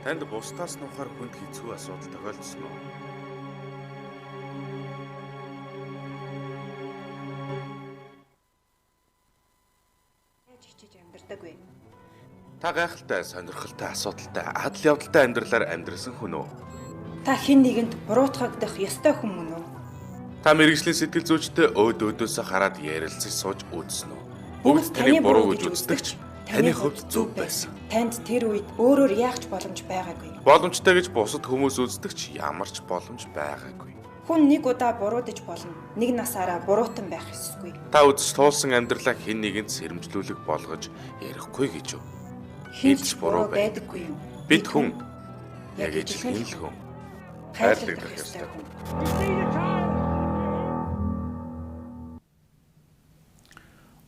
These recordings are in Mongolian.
Танд бусдаас нухаар хүнд хэцүү асуудал тохиолдсон уу? Яаж хичээж амьдардаг вэ? Та гайхалтай, сонирхолтой, асуудалтай, адал явдалтай амьдралаар амьдрсан хүн үү? Та хэн нэгэнд буруутгагдах ёстой хүн мөн үү? Та мэрэгжлийн сэтгэл зүйчтэй өөдөөдөөсөө хараад ярилцаж сууж үзсэн үү? Бүгд таны буруу гэж үздэгч таны хувьд зөв байсан. Танд тэр үед өөрөөр яах ч боломж байгаагүй. Боломжтой гэж бусад хүмүүс үздэгч ямар ч боломж байгаагүй. Хүн нэг удаа буруудаж болно. Нэг насаараа буруутан байх ёсгүй. Та үзэж туулсан амьдралаа хэн нэгэнд сэрэмжлүүлэх болгож ярихгүй гэж юу? Хинч буруу байдаггүй юм. Бид хүн яг ижилхэн л хүн. Хайрлагдах ёстой хүн.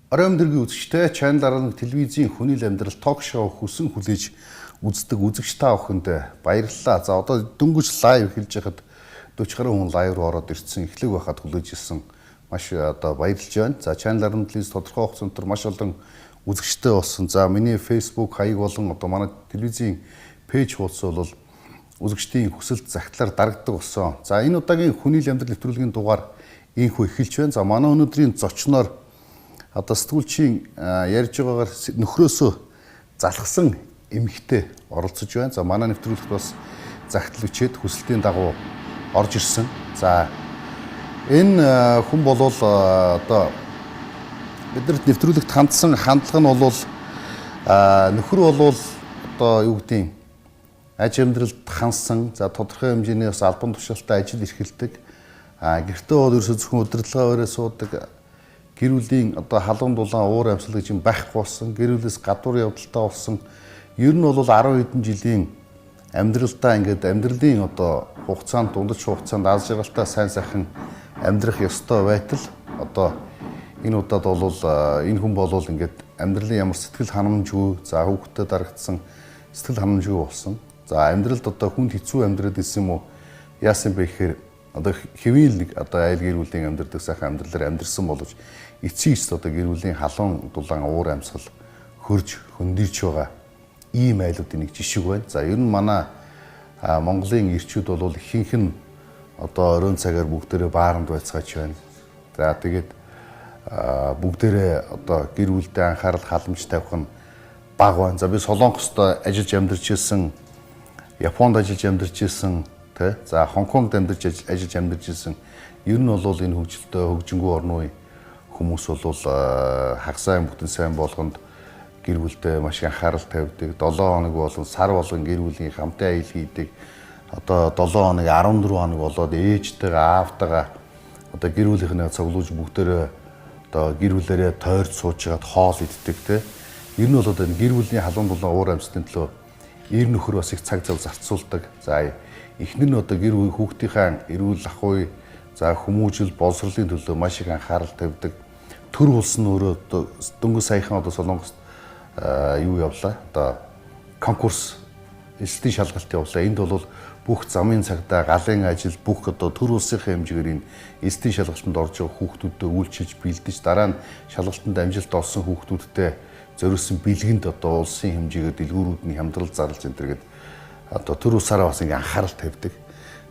Оройн өдрийн үзэгчтэй Channel 11 телевизийн хүнийл амьдрал ток шоу хүсэн хүлээж үздэг үзэгч та бүхэнд баярлалаа. За одоо дөнгөж лайв хэлж байхад 40 гаруй хүн лайв руу ороод ирсэн. Эхлэх байхад хүлээж ирсэн. Маш одоо баярлж байна. За Channel 11 телевиз тодорхой хугацаанд маш олон үзэгчтэй болсон. За миний Facebook хаяг болон одоо манай телевизийн пэйж хуудас бол үзэгчдийн хүсэлт загтлаар дарагддаг болсон. За энэ удаагийн хүнийл амьдрал нэвтрүүлгийн дугаар ийхүү эхэлж байна. За манай өнөөдрийн зочноор одоо сэтгүүлчийн ярьж байгаагаар нөхрөөсөө залхсан эмэгтэй оролцож байна. За манай нэвтрүүлэгт бас загтал бичээд хүсэлтийн дагуу орж ирсэн. За энэ хүн болвол одоо биднэрт нэвтрүүлэгт хандсан хандлага нь бол нөхөр болвол одоо юу гэдгийг аж амьдралд хансан за тодорхой хэмжээний бас албан тушаалтай ажил эрхэлдэг. Гэртээ бол ерөөсөө зөвхөн удирдлага өрөө суудаг. Гэр бүлийн одоо халуун дулаан уур амьсгал гэж юм байхгүй болсон. Гэр бүлээс гадуур явдалтай болсон. Ер нь бол 10 хэдэн жилийн амьдралдаа ингээд амьдралын одоо хугацаанд дундаж хугацаанд аз жаргалтай сайн сайхан амьдрах ёстой байтал одоо энэ удаад бол энэ хүн болвол ингээд амьдралын ямар сэтгэл ханамжгүй за хүүхдэд дарагдсан сэтгэл ханамжгүй болсон. За амьдралд одоо хүнд хэцүү амьдраад исэн юм уу? Яасан бэ гэхээр одоо хэвийн нэг одоо айл гэр бүлийн амьдрдаг сайхан амьдралаар амьдрсан боловч эцсийс одоо гэр бүлийн халуун дулаан уур амьсгал хөрж хөндөрч байгаа ийм айлуудын нэг жишг байна. За ер нь манай Монголын ирчүүд бол ихэнх нь одоо оройн цагаар бүгдээрээ бааранд байцгаач байна. За тэгээд бүгдээрээ одоо гэр бүлдээ анхаарал халамж тавих нь бага байна. За би Солонгост ажиллаж амьдарч ирсэн, Японд ажиллаж амьдарч ирсэн, тэ. За Хонконгд амьдарч ажиллаж амьдарч ирсэн. Ер нь бол энэ хөгжилтэй хөгжингүү орны хүмүүс бол хагас бүтэн сайн болгонд гэр бүлдээ маш анхаарал тавьдаг. 7 хоног болон сар болгон гэр бүлийн хамтын аял хийдэг. Одоо 7 хоног 14 хоног болоод ээжтэйгээ аавтайгаа одоо гэр бүлийнхээ цуглуулж бүгдээрээ одоо гэр бүлээрээ тойрч сууж хагаад хоол иддэг те. Ер нь бол одоо гэр бүлийн халуун дулаан уур амьсгалын төлөө эр нөхөр бас их цаг зав зарцуулдаг. За эхнэр нь одоо гэр бүл хүүхдийнхээ эрүүл ахуй за хүмүүжил боловсролын төлөө маш их анхаарал тавьдаг. Төр улс нь өөрөө одоо дөнгөж саяхан одоо Солонгост юу явлаа. Одоо конкурс эсэлтийн шалгалт явуулаа. Энд бол бүх замын цагдаа, галын ажил бүх одоо төр улсынхаа хэмжээгээр энэ эсэлтийн шалгалтанд орж байгаа хүүхдүүдэд үйлчилж бэлдэж дараа нь шалгалтанд амжилт олсон хүүхдүүдтэй зориулсан бэлгэнд одоо улсын хэмжээгээр дэлгүүрүүд нь хямдрал зарлж энтергээд одоо төр улсаараа бас ингээ анхаарал тавьдаг.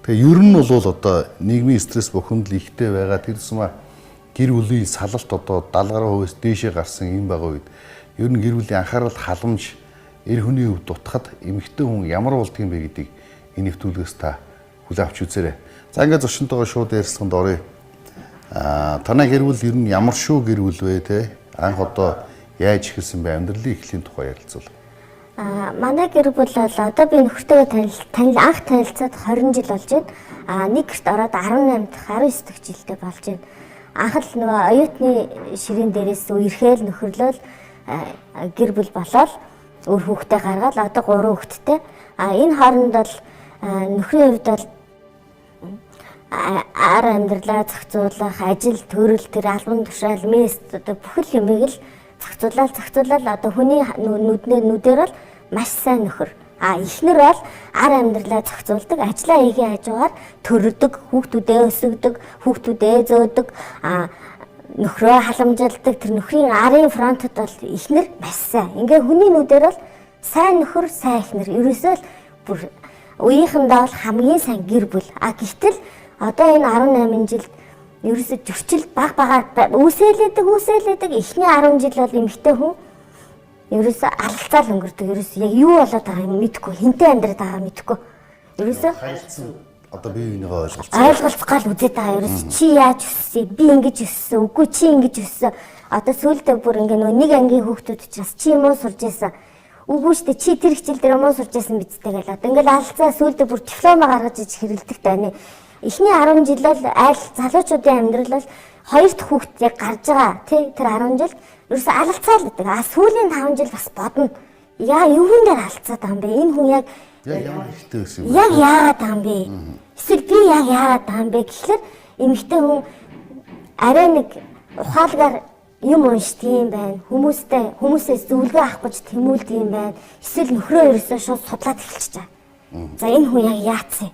Тэгээ ер нь бол одоо нийгмийн стресс бухимдал ихтэй байгаа тэр тусмаа гэр бүлийн салалт одоо 70% дээшээ гарсан юм байгаа үед ер нь гэр бүлийн анхаарал халамж эр хүний хувьд дутахад эмэгтэй хүн ямар болдго юм бэ гэдгийг энэ нэвтрүүлгээс та хүлээн авч үзээрэй. За ингээд зочнотойгоо шууд ярилцлаганд оръё. Танай гэр бүл ер нь ямар шүү гэр бүл вэ те? Анх одоо яаж эхэлсэн бэ? Амьдралын эхлэлийн тухай ярилцвал. Манай гэр бүл бол одоо би нөхөртөйгөө анх танилцаад 20 жил болж байна. Нэг гэрт ороод 18 дахь 19 дахь жилдээ болж байна. Анх л нөгөө оюутны ширээн дээрээс үерхээл нөхөрлөл гэр бүл болоод өөр хүүхдээ гаргаад одоо 3 хүүхэдтэй. Энэ хооронд бол нөхрийн хувьд бол ар амьдралаа зохицуулах, ажил, төрөл, тэр албан тушаал, мест одоо бүхэл юмыг л зохицуулаад одоо хүний нүдээр бол маш сайн нөхөр. Эхнэр бол ар амьдралаа зохицуулдаг, ажлаа хийгээ хажуугаар төрөдөг, хүүхдүүдээ өсгөдөг, хүүхдүүдээ зөөдөг, нөхрөө халамжилдаг. Тэр нөхрийн арын фронтод бол эхнэр маш сайн. Ингээ хүний нүдээр бол сайн нөхөр, сайн эхнэр. Ерөөсөө л бүр үеийнхэндээ бол хамгийн сайн гэр бүл. Гэтэл одоо энэ 18 жилд ерөөсө зөрчил баг багаар үүсэлээдэг эхний 10 жил бол эмэгтэй хүн ерөөсө алалцаал өнгөрдөг. Ерөөсө яг юу болоод байгааг мэдэхгүй, хинтээ амьдраад байгааг мэдэхгүй. Ерөөсө харилцсан одоо бие бинийгээ ойлголцгаал үзээд байгаа. Ерөөсө чи яаж өссөн? Би ингэж өссөн. Үгүй чи ингэж өссөн. Одоо сүүлдээ бүр ингээ нэг ангийн хүүхдүүд учраас чи муу сурж байсан. Үгүй штэ чи тэр хичээл дээр муу сурж байсан бидтэй гэл. Одоо ингээл алалцаа сүүлдээ бүр диплома гаргаж иж хэрэлдэх тань. Эхний 10 жил бол айл залуучуудын амьдрал бол хоёр дахь хүүхд яг гарч байгаа тий тэр 10 жил ерөөсө алалцаал гэдэг. Сүүлийн 5 жил бас бодно. Юунд дээр алалцаад байгаа юм бэ? Энэ хүн яг ямар ихтэй байсан юм. Яг яагаад байгаа юм бэ? Эсвэл би яг яагаад байгаа юм бэ гэхлээр эмэгтэй хүн арай нэг ухаалгаар юм уншдаг юм байна. Хүмүүсээс зөвлөгөө авах гэж тэмүүлдэг юм байна. Эсвэл нөхрөө ерөөсөө шууд судлаад эхэлчихэж байгаа. За энэ хүн яг яатсан?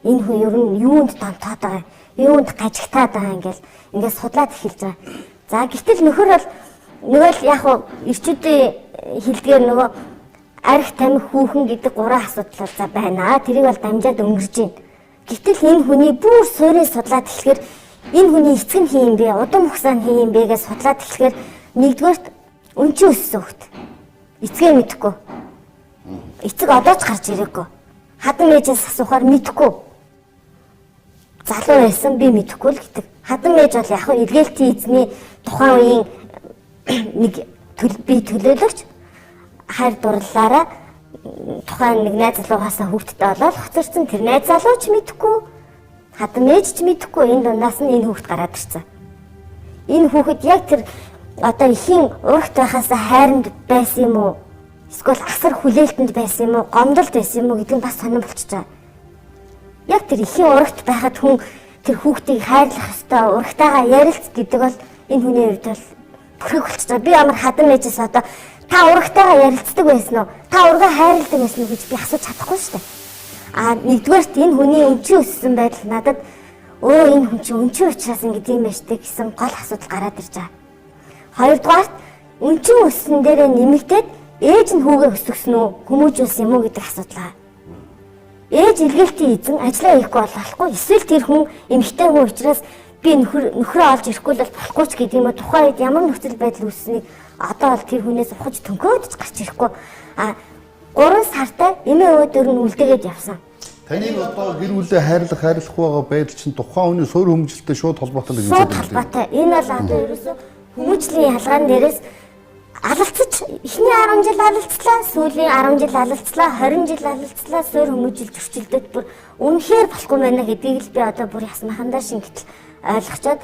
Энэ хүн ер нь юунд донтоод байгаа? Юунд гажигтаад байгаа ингээл судлаад эхэлж байгаа. За гэтэл нөхөр бол нөгөө л яг ирчүүдийн хэлдгээр нөгөө арх тамхи хүүхэн гэдэг 3 асуудал за байна. Тэрийг бол дамжаад өнгөрж байна. Гэтэл энэ хүний бүр суурийг судлаад эхлэхээр энэ хүний эцэг нь хин юм бэ? Удам хугацаа нь хин юм бэ гэж судлаад эхлэхээр нэгдүгээрт өнчин өссөн хөлт. Эцгээ мэдэхгүй. Эцэг одоо ч гарч ирээгүй. Хадам ээжээс асуухаар мэдэхгүй. Залуу байсан би мэдэхгүй л гэдэг. Хадам ээж бол яг эргээлтийн эзний тухайн үеийн нэг төлөөлөгч хайр дурлалаараа тухайн нэг найз залуугаасаа хүүхдтэй болоод хоцорсон тэр найз залуу ч мэдэхгүй. Хадам ээж ч мэдэхгүй. Энэ дундаас нь энэ хүүхд гараад ирсэн. Энэ хүүхэд яг тэр одоо ихийн урагт байхаас хайранд байсан юм уу? Эсвэл асар хүлээлтэнд байсан юм уу? Гомдолд байсан юм уу гэдэг нь бас сонирн болчихж байгаа. Яг тэр ихийн урагт байхад хүн тэр хүүхдийг хайрлах ёстой, урагтайгаа ярилц гэдэг бол энэ хүний хувьд бол бүрхэг болчихж байгаа. Би ямар хадам ээжээс одоо та урагтайгаа ярилцдаг байсан уу? Та ургаа хайрладаг байсан уу гэж би асууж чадахгүй шүү дээ. Нэгдүгээрт энэ хүний өмчийн өссөн байдал надад энэ хүн чинь өмчийн учраас ингэдэг юм байна штэ гэсэн гол асуудал гараад ирж байгаа. Хоёрдугаарт өмчийн өссөн дээрээ нэмэгдээд ээж нь хүүгээ өсгсөн үү, хүмүүжүүлсэн юм уу гэдэг асуудал байгаа. Ээж эргээлтийн эзэн ажиллаа хийхгүй болохгүй. Эсвэл тэр хүн эмэгтэй хүн учраас би нөхрөө олж ирэхгүй л болохгүй ч гэдэг юм уу. Тухайн үед ямар нөхцөл байдал үүссэнийг одоо бол тэр хүнээс ухаж төнгөөд гарч ирэхгүй. 3 сартай эмээ өөдөр нь үлдээгээд явсан. Таныг одоо гэр бүлээ хайрлахгүй байгаа байдал чинь тухайн хүний суурь хүмүүжлэлтэй шууд холбоотой гэж үздэг. Шууд холбоотой. Энэ бол одоо ерөөсөө хүмүүжлийн ялгаан дээрээс алалцаж эхний 10 жил алалцлаа, сүүлийн 10 жил алалцлаа, 20 жил алалцлаа, суурь хүмүүжил зөрчилдөд бүр үнэхээр болохгүй байна гэдгийг л би одоо бүр ясмахандаа шингэтэл ойлгочоод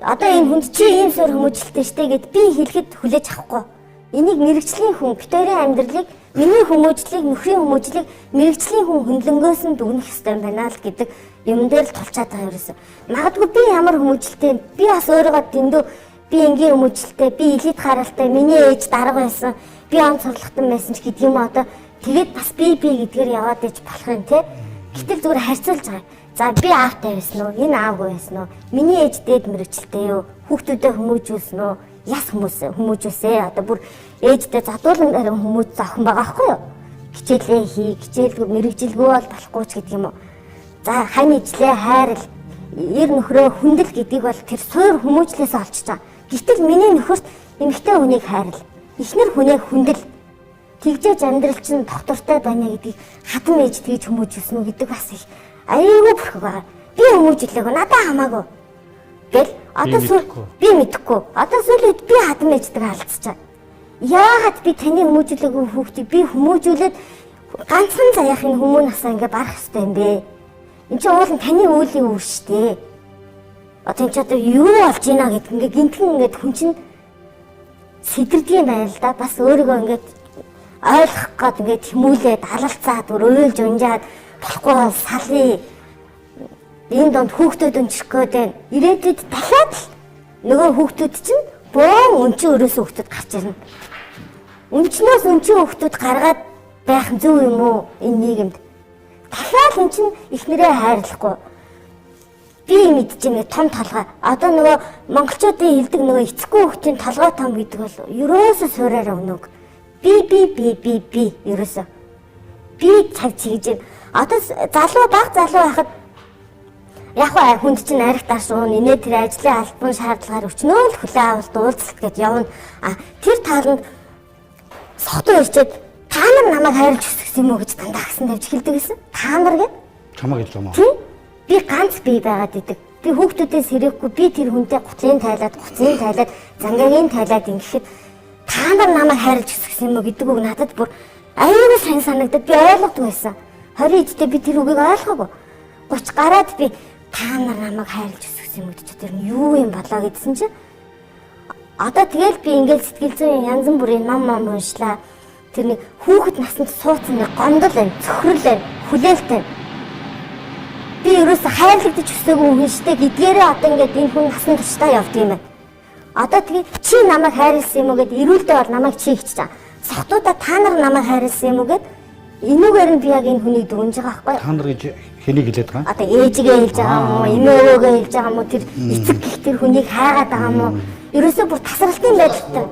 одоо энэ хүнд чи ийм суурь хүмүүжилтэй штэ гэд би хэлэхэд хүлээж авахгүй. Энийг мэрэгжлийн хүн битэрийн амьдралыг миний хүмүүжлийг нөхрийн хүмүүжлийг мэрэгжлийн хүн хөндлөнгөөс нь дүгнэх ёстой юм байна л гэдэг юм дээр л тулчаад байгаа ерөөсөө. Магадгүй би ямар хүмүүжлтэй би бас өөрийгөө дэндүү би энгийн хүмүүжлтэй би элит харалтай миний ээж дарга байсан би он цорлогтон байсан ч гэдэг юм одоо тэгээд бас би гэдгээр яваад иж болох юм те. Гэтэл зүгээр харьцуулж байгаа. За би аавтай байсан уу? Энэ аавгүй байсан уу? Миний ээж дээд мэрэгчлээ юу? Хүүхдүүдэд хүмүүжүүлсэн үү? Яс хүмүүжүүлсэ. Одоо бүр ээждээ задуулан дарин хүмүүс зохин байгаа байхгүй юу? Хичээлээ хий, хичээлгүй мэрэгжилгүй бол болохгүй ч гэдэг юм уу. За хань ижлээ хайрал, эр нөхрөө хүндэл гэдгийг бол тэр суур хүмүүжлээс олчж байгаа. Гэтэл миний нөхөрт эмэгтэй хүнийг хайрал, эхнэр хүнээ хүндэл тэгжээж амьдрал чинь доктортой байна гэдгийг хатан ээж тэгж хүмүүжүүлсэн үү гэдэг бас их аюулгүй бүрхэг байгаа. Би хүмүүжлээгүй надад хамаагүй. Гэл одоо би мэдэхгүй. Одоо сүүлийн би хатан ээжтэйгээ алдчихаа. Яагаад би таны хүмүүжүүлээгүй хүүхдийг би хүмүүжүүлээд ганцхан заяахын хүмүүн насаа ингээ барах хэрэгтэй юм бэ? Энд чинь уул нь таны үүлийн үр шүү дээ. Одоо энэ ч одоо юу болж ийна гэдэг ингээ гинтгэн ингээ хүн чинь сэдэрдэг юм байна л да. Бас өөрийгөө ингээ ойлгох гээд ингээ тэмүүлээд алалцаад уйлж унжаад болохгүй бол салъя. Энэ донд хүүхдүүд өнчрөх гээд байна. Ирээдүйд дахиад л нөгөө хүүхдүүд чинь бөөн өнчин өрөөсөө хүүхдүүд гарч ирнэ. Өнчнөөс өнчин хүүхдүүд гаргаад байх нь зөв юм уу энэ нийгэмд? Дахиад эн чинь эхнэрээ хайрлахгүй. Би мэдчихэм том толгой. Одоо нөгөө монголчуудын хэлдэг нөгөө эцэггүй хүүхдийн толгой том гэдэг бол ерөөсөө суураараа өнөг. Би ерөөсөө. Би цаг чигж одоо залуу баг залуу байхад яг хаа хүнд чинь арих даш уун инээ тэр ажлын албан шаардлагаар өчнөө л хүлээ авалт уулзалт гэж явна. Тэр тааланд сохтуу ирчээд та нар намайг хайрлж өсгсөн юм уу гэж дандаа хасан тавьж хэлдэг гэсэн. Та нар гэд чамаг хэлж байгаа юм тий. Би ганц бий байгаад идэг. Би хүүхдүүдээс хэрэггүй би тэр хүнтэй гутлын тайлаад, гуцын тайлаад, зангагийн тайлаад ингэхэд та нар намайг хайрлж өсгсөн юм уу гэдэг үг надад бүр аюулгүй сайн санагдаад би ойлгохгүй байсан. 20 эдтэй би тэр үгийг ойлгоогүй. 30 гараад би та нар намайг хайрлж өсгсөн юм уу гэж тэр нь юу юм болоо гэдсэн чинь одоо тэгэл би ингээл сэтгэл зүйн янз бүрийн ном уншлаа. Тэр нэг хүүхэд наснд суудсан нэг гомдол байна, цөхрөл байна, хүлээлт байна. Би ерөөсө хайрлагдаж өсөөгүй хүн штэ гэдгээрээ одоо ингээд энэ хүн насан туршдаа явд юм байна. Одоо тэгээ чи намайг хайрлсан юм уу гэд ирүүлдэ бол намайг чи ихч чаа. Сохтуудаа та нар намайг хайрлсан юм уу гэд энүүгээр нь би яг энэ хүнийг дүгнж байгаа байхгүй. Та нар гэж хэнийг хэлээд байгаа? Одоо ээжигээ хэлж байгаа юм уу, эмээгөө хэлж байгаа юм уу, тэр эцэг гих тэр хүнийг хайгаад байгаа юм уу? Ерөөсөө бүр тасралтын байдалтай.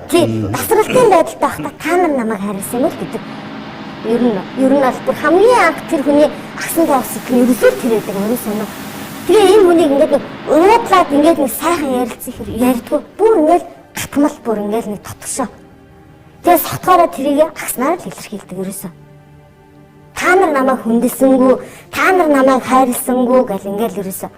Тий, тасралтын байдалтай байхдаа та нар намайг хайрлсан юм уу гэдэг. Ер нь бол бүр хамгийн анх тэр хүний агсан тоосыг нь ерөөсөө тэр байдаг ерөөсөө нөө. Тэгээ энэ хүнийг ингээд нэг уудлаад ингээд нэг сайхан ярилцах ярьдгүй. Бүр ингээд гатмал бүр ингээд нэг тотгошоо. Тэгээ сотгоороо тэрийг агснаар л илэрхийлдэг ерөөсөө. Та нар намайг хүндэлсэнгүй, та нар намайг хайрлсангүй гэл ингээл ерөөсөө.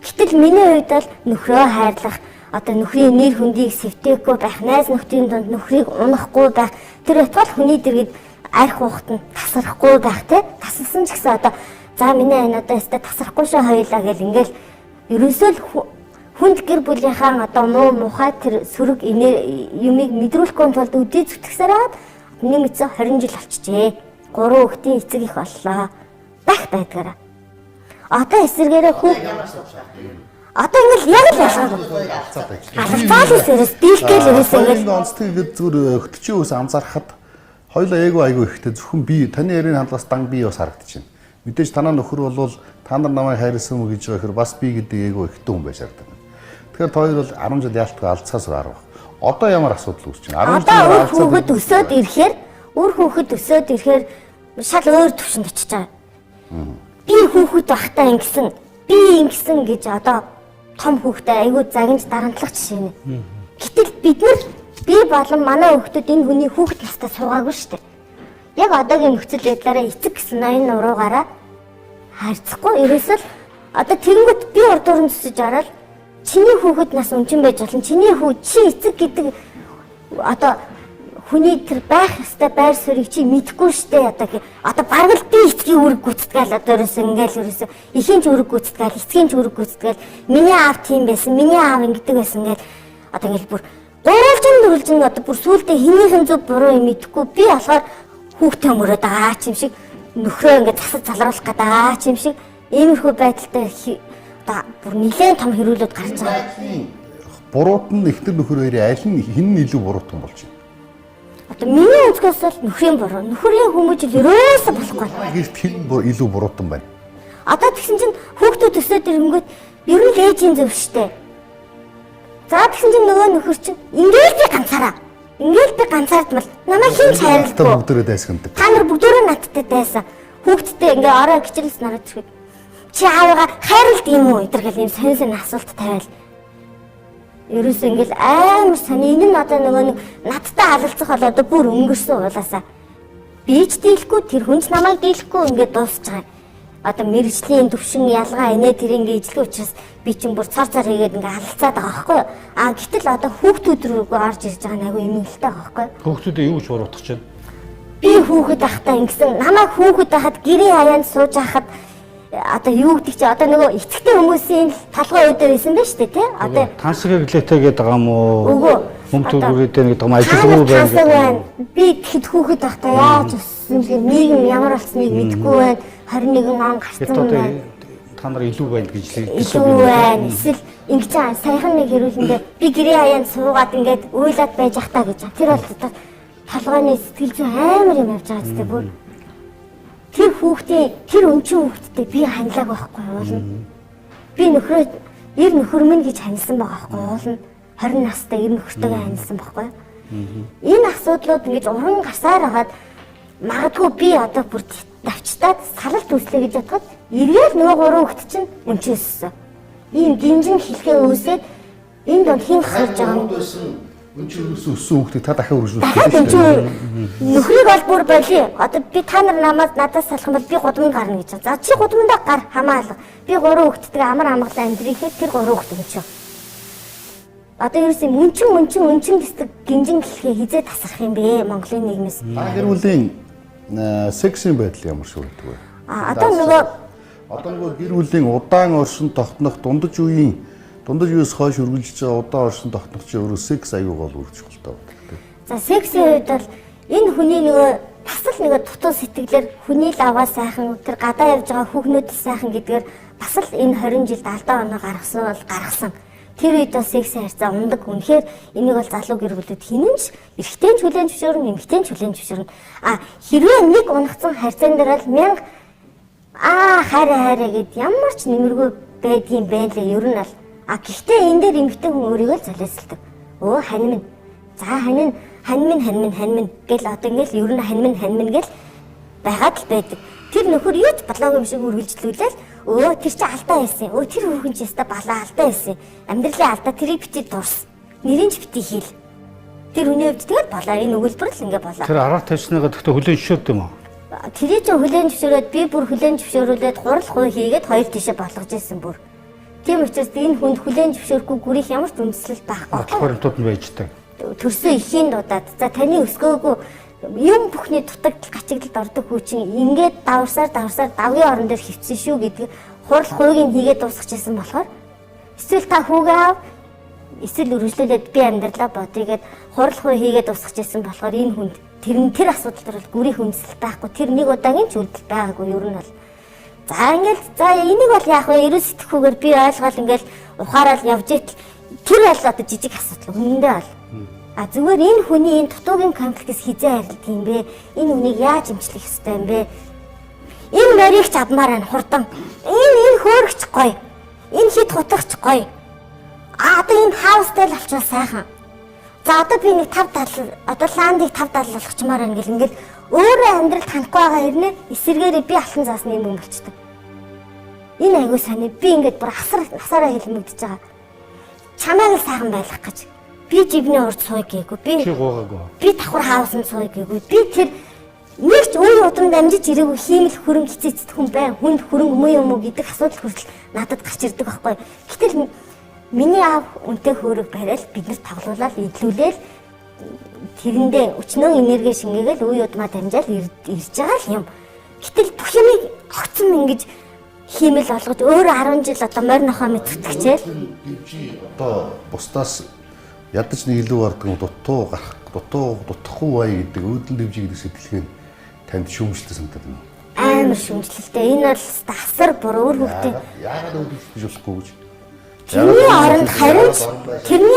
Гэтэл миний хувьд бол нөхрөө хайрлах, одоо нөхрийн нэр хүндийг сэвтээхгүй байх, найз нөхдийн дунд нөхрийг унахгүй байх, тэр байтугай хүний дэргэд арх ухт нь тасрахгүй байх те. Тасалсан ч гэсэн одоо за миний энэ одоо өстө тасрахгүй шүү хоёлаа гэл ингээл ерөөсөө л хүнд гэр бүлийнхаа одоо муу мухай тэр сөрөг юмыг мэдрүүлэхгүй тулд үдээ зүтгэсээр аваад нэмэцэн 20 жил болчихжээ. 3 хүүхдийн эцэг их боллоо. Байх байдгаараа. Одоо эсэргээрээ одоо ингээл яг л ялгаагүй. Алцаалс ерөөс дийлгээл ерөөс ингээл онцтой ингээд зүгээр хөтчийн ус анзаархад хоёлаа айгүй ихтэй зөвхөн би таны ярийн хандлагаас дан би бас харагдчихэв. Мэдээж танаа нөхөр бол та нар намайг хайрлсан уу гэж байгаа хэрэг бас би гэдэг айгүй ихтэй хүн байж шаарддаг. Тэгэхээр та хоёр бол 10 жил яалтгүй алцаас гарах. Одоо ямар асуудал үүсч байна? 10 жил алцаад хүүхэд өсөөд ирэхээр үр хүүхэд өсөөд ирэхээр шал өөр төвшөнд очиж байгаа. Би хүүхэд байхдаа ингэсэн гэж одоо том хүүхдээ айгүй загинж дарамтлах жишээ нэ. Гэтэл бид нар би болон манай хүүхдүүд энэ хүний хүүхэд настай суугаагүй шүү дээ. Яг одоогийн нөхцөл байдлаараа эцэг гэсэн ноён нуруугаараа харьцахгүй ерөөсөл одоо тэгэнгүүт би урд дуран зүсэж ороод чиний хүүхэд нас өнчин байж болно. Чиний хүү чи эцэг гэдэг одоо хүний тэр байх ёстой байр суурийг чи мэдэхгүй штэ одоо бараг л би эцгийн үүрэг гүйцэтгээл одоо ерөөсөө эхийн ч үүрэг гүйцэтгээл эцгийн ч үүрэг гүйцэтгээл миний аав тийм байсан миний аав ингэдэг байсан гэл одоо ингээл бүр гурвалжин одоо бүр сүултээ хинийхэн зөв буруу юм мэдэхгүй би болохоор хүүхдээ мөрөөд байгаа ч юм шиг нөхрөө ингээд засаж залруулах гэдэг аа ч юм шиг иймэрхүү байдалтай одоо бүр нэлээд том хэрүүлүүд гарч байгаа. Буруут нь ихтер нөхөр хоёрын аль нь хэн илүү буруутан болж байна? Одоо миний өнцгөөс бол нөхрийн буруу. Нөхрийн хүмүүжил ерөөсө болохгүй. Гэрт хэн илүү буруутан байна? Одоо тэгсэн чинь хүүхдүүд өсөөд ирэнгүүт ер нь ээжийн зөв штэ. За тэгсэн чинь нөгөө нөхөр чинь ингээл би ганцаардмал намайг хин хайрлахгүй. Бүгдээрээ дайсагнадаг. Та нар бүгдөө надтай дайсан. Хүүхдтэй ингээ орой гिचрэлс нараад ирэхэд чи аавыгаа хайрлт юм уу гэдэрхэл юм сонь асуулт тавиал. Ерөөсөө ингээл амар сони энэ нь одоо нөгөө нэг надтай халалцах бол одоо бүр өнгөрсөн уулаасаа. Би ч дийлэхгүй тэр хүнч намайг дийлэхгүй ингээд дуусч байгаа. Одоо мэрэгжлийн төвшин ялгаа инээ тэр ингээ ижлэх учраас би чинь бүр цар хийгээд ингээ халалцаад байгаа байхгүй юу? Гэтэл одоо хүүхдүүд рүү орж ирж байгаа нь айгүй эмгэлтэй байгаа байхгүй юу? Хүүхдүүдээ юу ч буруутгах чинь. Би хүүхэд ахтаа ингэсэн намайг хүүхэд байхад гэрийн хаяанд сууж байхад одоо юу гэдэг чи одоо нөгөө эцэгтэй хүмүүсийн талгай өөдөө байсан байж тээ тий одоо тансаг реглэтэй гэдэг байгаа юм уу хүмтүргүүрээд гэдэг юм ажилгүй байна би тэгэхэд хүүхэд ахтаа яаж өссөн бэ нийгэм ямар болсныг мэдэхгүй байна 21 он гарсан байна та нар илүү байна гэж илүү байна эсвэл ингэ чи саяхан нэг хэрүүлэндээ би гэрийн хаяанд суугаад ингээд уйлаад байж ахтаа гэж тэр бол талгайны сэтгэл зүй амар юм явж байгаа зү бүр тэр хүүхдээ тэр өнчин хүүхдтэй би ханилааг байхгүй уулна. Би эр нөхөр минь гэж ханилсан байгаа байхгүй уулна. 20 настай эр нөхөртөөгөө ханилсан байхгүй. Энэ асуудлууд ингэж уран гарсаар хагаад магадгүй би одоо бүр давчтаад салалт үүслэе гэж бодоход эргээл нөгөө гурван хүүхэд чинь өнчөөссөн. Ийм гинжин хэлхээ үүсээд энэ донд хин гарч байгаа юм. Өнчөөс өссөн хүүхдийг та дахин үргэлжлүүлж дахиад өнчөө нөхрийг бол бүр болио. Одоо би та нар надаас салах юм бол би гудамд гарна гэж. За чи гудамдаа гар хамаалга. Би гурван хүүхэдтэйгээ амар амгалан амьдрихээ тэр гурван хүүхэд өнчөө. Одоо ерөөсөө мөнчин дэстэг гинжин хэлхээ хизээ тасрах юм бэ Монголын нийгмээс. гэр бүлийн сексийн байдал ямар шүү гэдэг вэ? Одоо нөгөө гэр бүлийн удаан оршин тогтнох дундаж үеэс хойш үргэлжлэж байгаа удаан оршин тогтнох чинь өөрөө секс аюул гол үргэлж чухалтай байна. За сексийн үед бол энэ хүний нөгөө бас л нөгөө дутуу сэтгэлээр хүний л аваа сайхан тэр гадаа явж байгаа хүүхнүүд сайхан гэдгээр бас л энэ 20 жилд алдаа оноо гаргасан. Тэр үед бас сексийн харьцаа ундаг. Үнэхээр энийг бол залуу гэр бүлүүд хинэнч эрэгтэй ч хүлээн зөвшөөрнө, эмэгтэй ч хүлээн зөвшөөрнө. Хэрвээ нэг унагцсан харьцаан дээр бол 1000 хайраа гэд ямар ч нэмэргүй байдгийн байна лээ ер нь бол. Гэхдээ энэ дээр эмэгтэй хүн өөрийгөө золиослдог. Өө хань минь. За хань минь гэл одоо ингээл ер нь хань минь гэл байгаад л байдаг. Тэр нөхөр юу ч бодлоогүй юм шиг үргэлжлүүлээл өө тэр чи алдаа хийсэн. Өө тэр хүүхэн чи яста балаа алдаа хийсэн. Амьдралын алдаа тэрийг бити дурс. Нэрийн ч бити хийл. Тэр хүний хувьд тэгэл болоо энэ өгүүлбэр л ингээ болоо. Тэр арга тавьсныгаа тэгтээ хүлээн зөвшөөрд юм уу? Тэрийг ч хүлээн зөвшөөрөөд би бүр хүлээн зөвшөөрүүлээд хурал хуй хийгээд хоёр тишээ болгож ирсэн бүр. Тийм учраас энэ хүнд хүлээн зөвшөөрөхгүй гүрийнх ямар ч үндэслэл байхгүй. Баримтууд нь байждаг. Төрсөн эхийн дуудаад за таны өсгөөгүй юм бүхний дутагдал гачигдалд ордог хүү чинь ингээд даварсаар давгийн орон дээр хөвцөн шүү гэдэг хурал хуйг нь хийгээд дуусчихсан болохоор эсвэл та хүүгээ аав эсвэл үргэлжлүүлээд би амьдралаа бодъё гэд хурал хуй хийгээд дуусчихсан болохоор энэ хүнд тэр асуудал дээр бол гүрийнх үндэслэл байхгүй тэр нэг удаагийн ч үйлдэл байгаагүй ер нь бол за ингээд за энийг бол яах вэ ерөөс сэтгэхүүгээр би ойлгоод ингээд ухаарал явж итэл тэр бол одоо жижиг асуудал үнэндээ бол зүгээр энэ хүний энэ дутуугийн конфликтээс хизээ харилдаг юм бэ? Энэ хүнийг яаж эмчлэх ёстой юм бэ? Энэ морийг ч авмаар байна хурдан. Энэ хөөрөгч гоё. Энэ хит хутагч гоё. Одоо энэ хаустай л авчвал сайхан. За одоо би нэг 5-70 одоо ландыг 5-70 болгочмаар байна гэл ингээд өөрөө амьдрал танихгүй байгаа хэрнээ эсэргээрээ би алтан заасны юм болчдөг. Энэ айгуу саний би ингээд бүр насаараа хэлмэгдэж байгаа. Чамайг сайхан байлгах гэж. Би живний урд сууй гээгүй. Би давхар хаасан сууй гээгүй. Би тэр нэг ч үе удамд амжиж ирээгүй хиймэл хөрөнгө хицээцдэг хүн бай. Хүнд хөрөнгө муу юм уу гэдэг асуудал хүртэл надад гарч ирдэг байхгүй. Гэтэл миний аав үнтэй хөөрөг барайл биднэрт тоглуулаад идлүүлээл тэрэндээ өчнөө энерги шингээгээл үе удмаа дамжаал ирж байгаа л юм. Гэтэл бүх юмыг огцом ингэж хиймэл олгож өөрөө 10 жил одоо морь нохоо мэдтгэжээл. Одоо бусдаас ядаж нэг илүү гардаг дутахгүй бай гэдэг өөдөл дэвжиг гэдэг сэтгэлгээ танд шүүмжлэлтэй санагдав юм. Амар шүүмжлэлтэй. Энэ бол асар бүр өөр хөвгтэй. Яагаад өөдөлж болохгүй гэж? Тэрний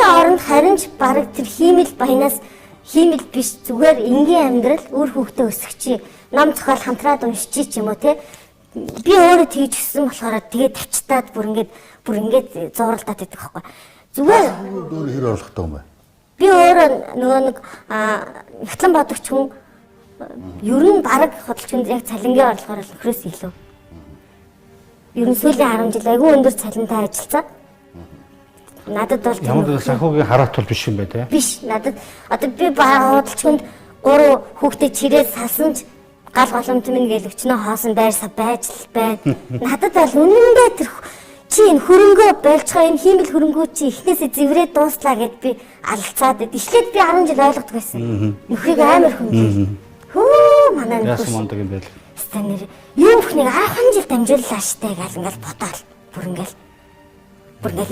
оронд харин ч бараг тэр хиймэл баянаас хиймэл биш зүгээр энгийн амьдрал өөр хөвгтэй өсгчи ном зохиол хамтраад уншичи ч юм уу те. Би өөрөө тэгж өссөн болохоор тэгээд тавчтаад бүр ингээд зууралдаад идэх байхгүй. Зүгээр өөр хэр орлоготой юм бэ? Би өөрөө нөгөө нэг хятлан бодогч хүн ер нь бараг хөдөлгөөнд яг цалингийн орлогоор нөхрөөс илүү. Ер нь сүүлийн 10 жил айгүй өндөр цалинтай ажилласан. Надад бол ямар санхүүгийн хараат бол биш юм байна те. Биш. Надад одоо би хөдөлгөөнд 3 хүүхдээ чирээд салсан ч гал голомт минь гээл өчнөө хоосон байрсаа байж л байна. Надад бол үнэндээ тэр чи энэ хөрөнгөө байлцгаа энэ хиймэл хөрөнгөө чи эхнээсээ зэврээд дууслаа гэд би алцаад ишлээд би 10 жил ойлгодог байсан. Нөхрийг амар хүндлээ. Хөө манай нөхөр яасан мондөг юм байл. Станер юм бүхнийг 10 жил дамжууллаа штэ гал ингээл бодоол. Бүр ингээл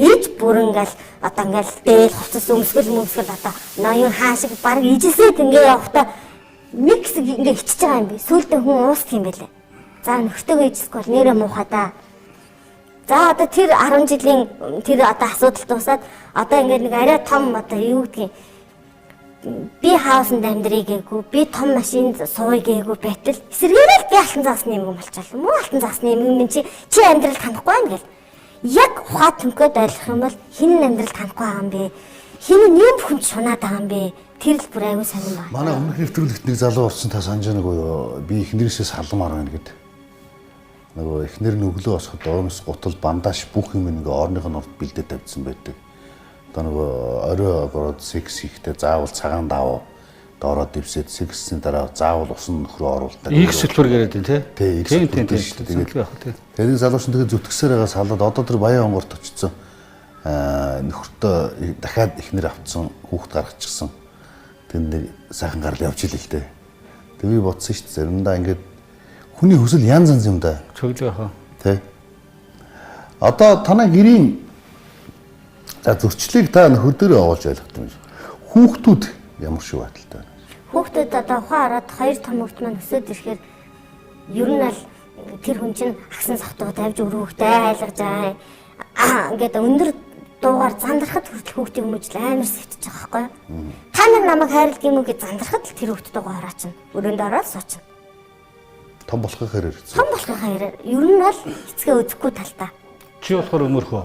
ээж бүр ингээл одоо ингээл дээл хувцас өмсгөл одоо ноён хаашиг баг ижисээд ингээ явахдаа микс ингээ ичиж байгаа юм би. Сүүлдээ хүн уусах юм байлаа. За нөхртөөгөө ижисгүй нэрэ муухай да. За одоо тэр 10 жилийн тэр одоо асуудал дуусаад одоо ингээд нэг арай том одоо юу гэдгийг би хаусанд амьдрий гээгүй би том машинд сууй гээгүй байтал эсэргээрээ би алтан заасны юм болчихлоо. Муу алтан заасны юм чи амьдрал танихгүй байна гэл. Яг ухаат төнхөд ойлгох юм бол хин амьдрал танихгүй байгаа юм бэ? Хин юм бүхэн шунаад байгаа юм бэ? Тэр л бүр аюу сонирн байна. Манай өмнөх нэвтрүүлэгт нэг залуу орсон та санаж байгаа юу? Би эхнэрээсээ салмаар байна гэд. Нөгөө эхнэр нь өглөө босоход оомс гутал бандаж бүх юм ингээ орных нь урд бэлдээд тавьсан байдаг. Одоо нөгөө орой огород секс хийхдээ заавал цагаан даваа доороо дэвсээд сексийн дараа заавал усан нөхрөө оруулдаг. X хэлбэр яриад байна тий. тийм. Тэгээд залууч нь тэгээд зүтгэсээр байгаа салаад одоо тэр баян онгорт очсон. Нөхөртөө дахиад эхнэр авцсан хүүхд гаргачихсан. Тэнд сайхан гарал явж илээ л дээ. Тэг би бодсон шүү дээ. Заримдаа ингээд хүний хүсэл янз янз юм да. Чөглөө хаа. Тэ. Одоо танай гэрийн за зөрчлийг та нөхөр дээр оолж ойлгох юм. Хүүхдүүд ямар шиг байдалтай байна? Хүүхдүүд одоо ухаан ороод 2 том хүүхд маань өсөөд ирэхээр ер нь л тэр хүн чинь агсан савтуу тавьж өрөөхтэй айлгаж байгаа. Ингээд өндөр дуугаар зандрахад хүртэл хүүхдийн хүмүүжил амар сэвтэж байгаа байхгүй юу? Та нар намайг хайрлах юм уу гэж зандрахад л тэр хүүхд дуугаа хараачна. Өрөөнд ороод суучна. Том болохын хэрэг. Том болохын хэрэг. Ер нь бол эцгээ үзэхгүй талтай. Чи болохоор өмөрхөө.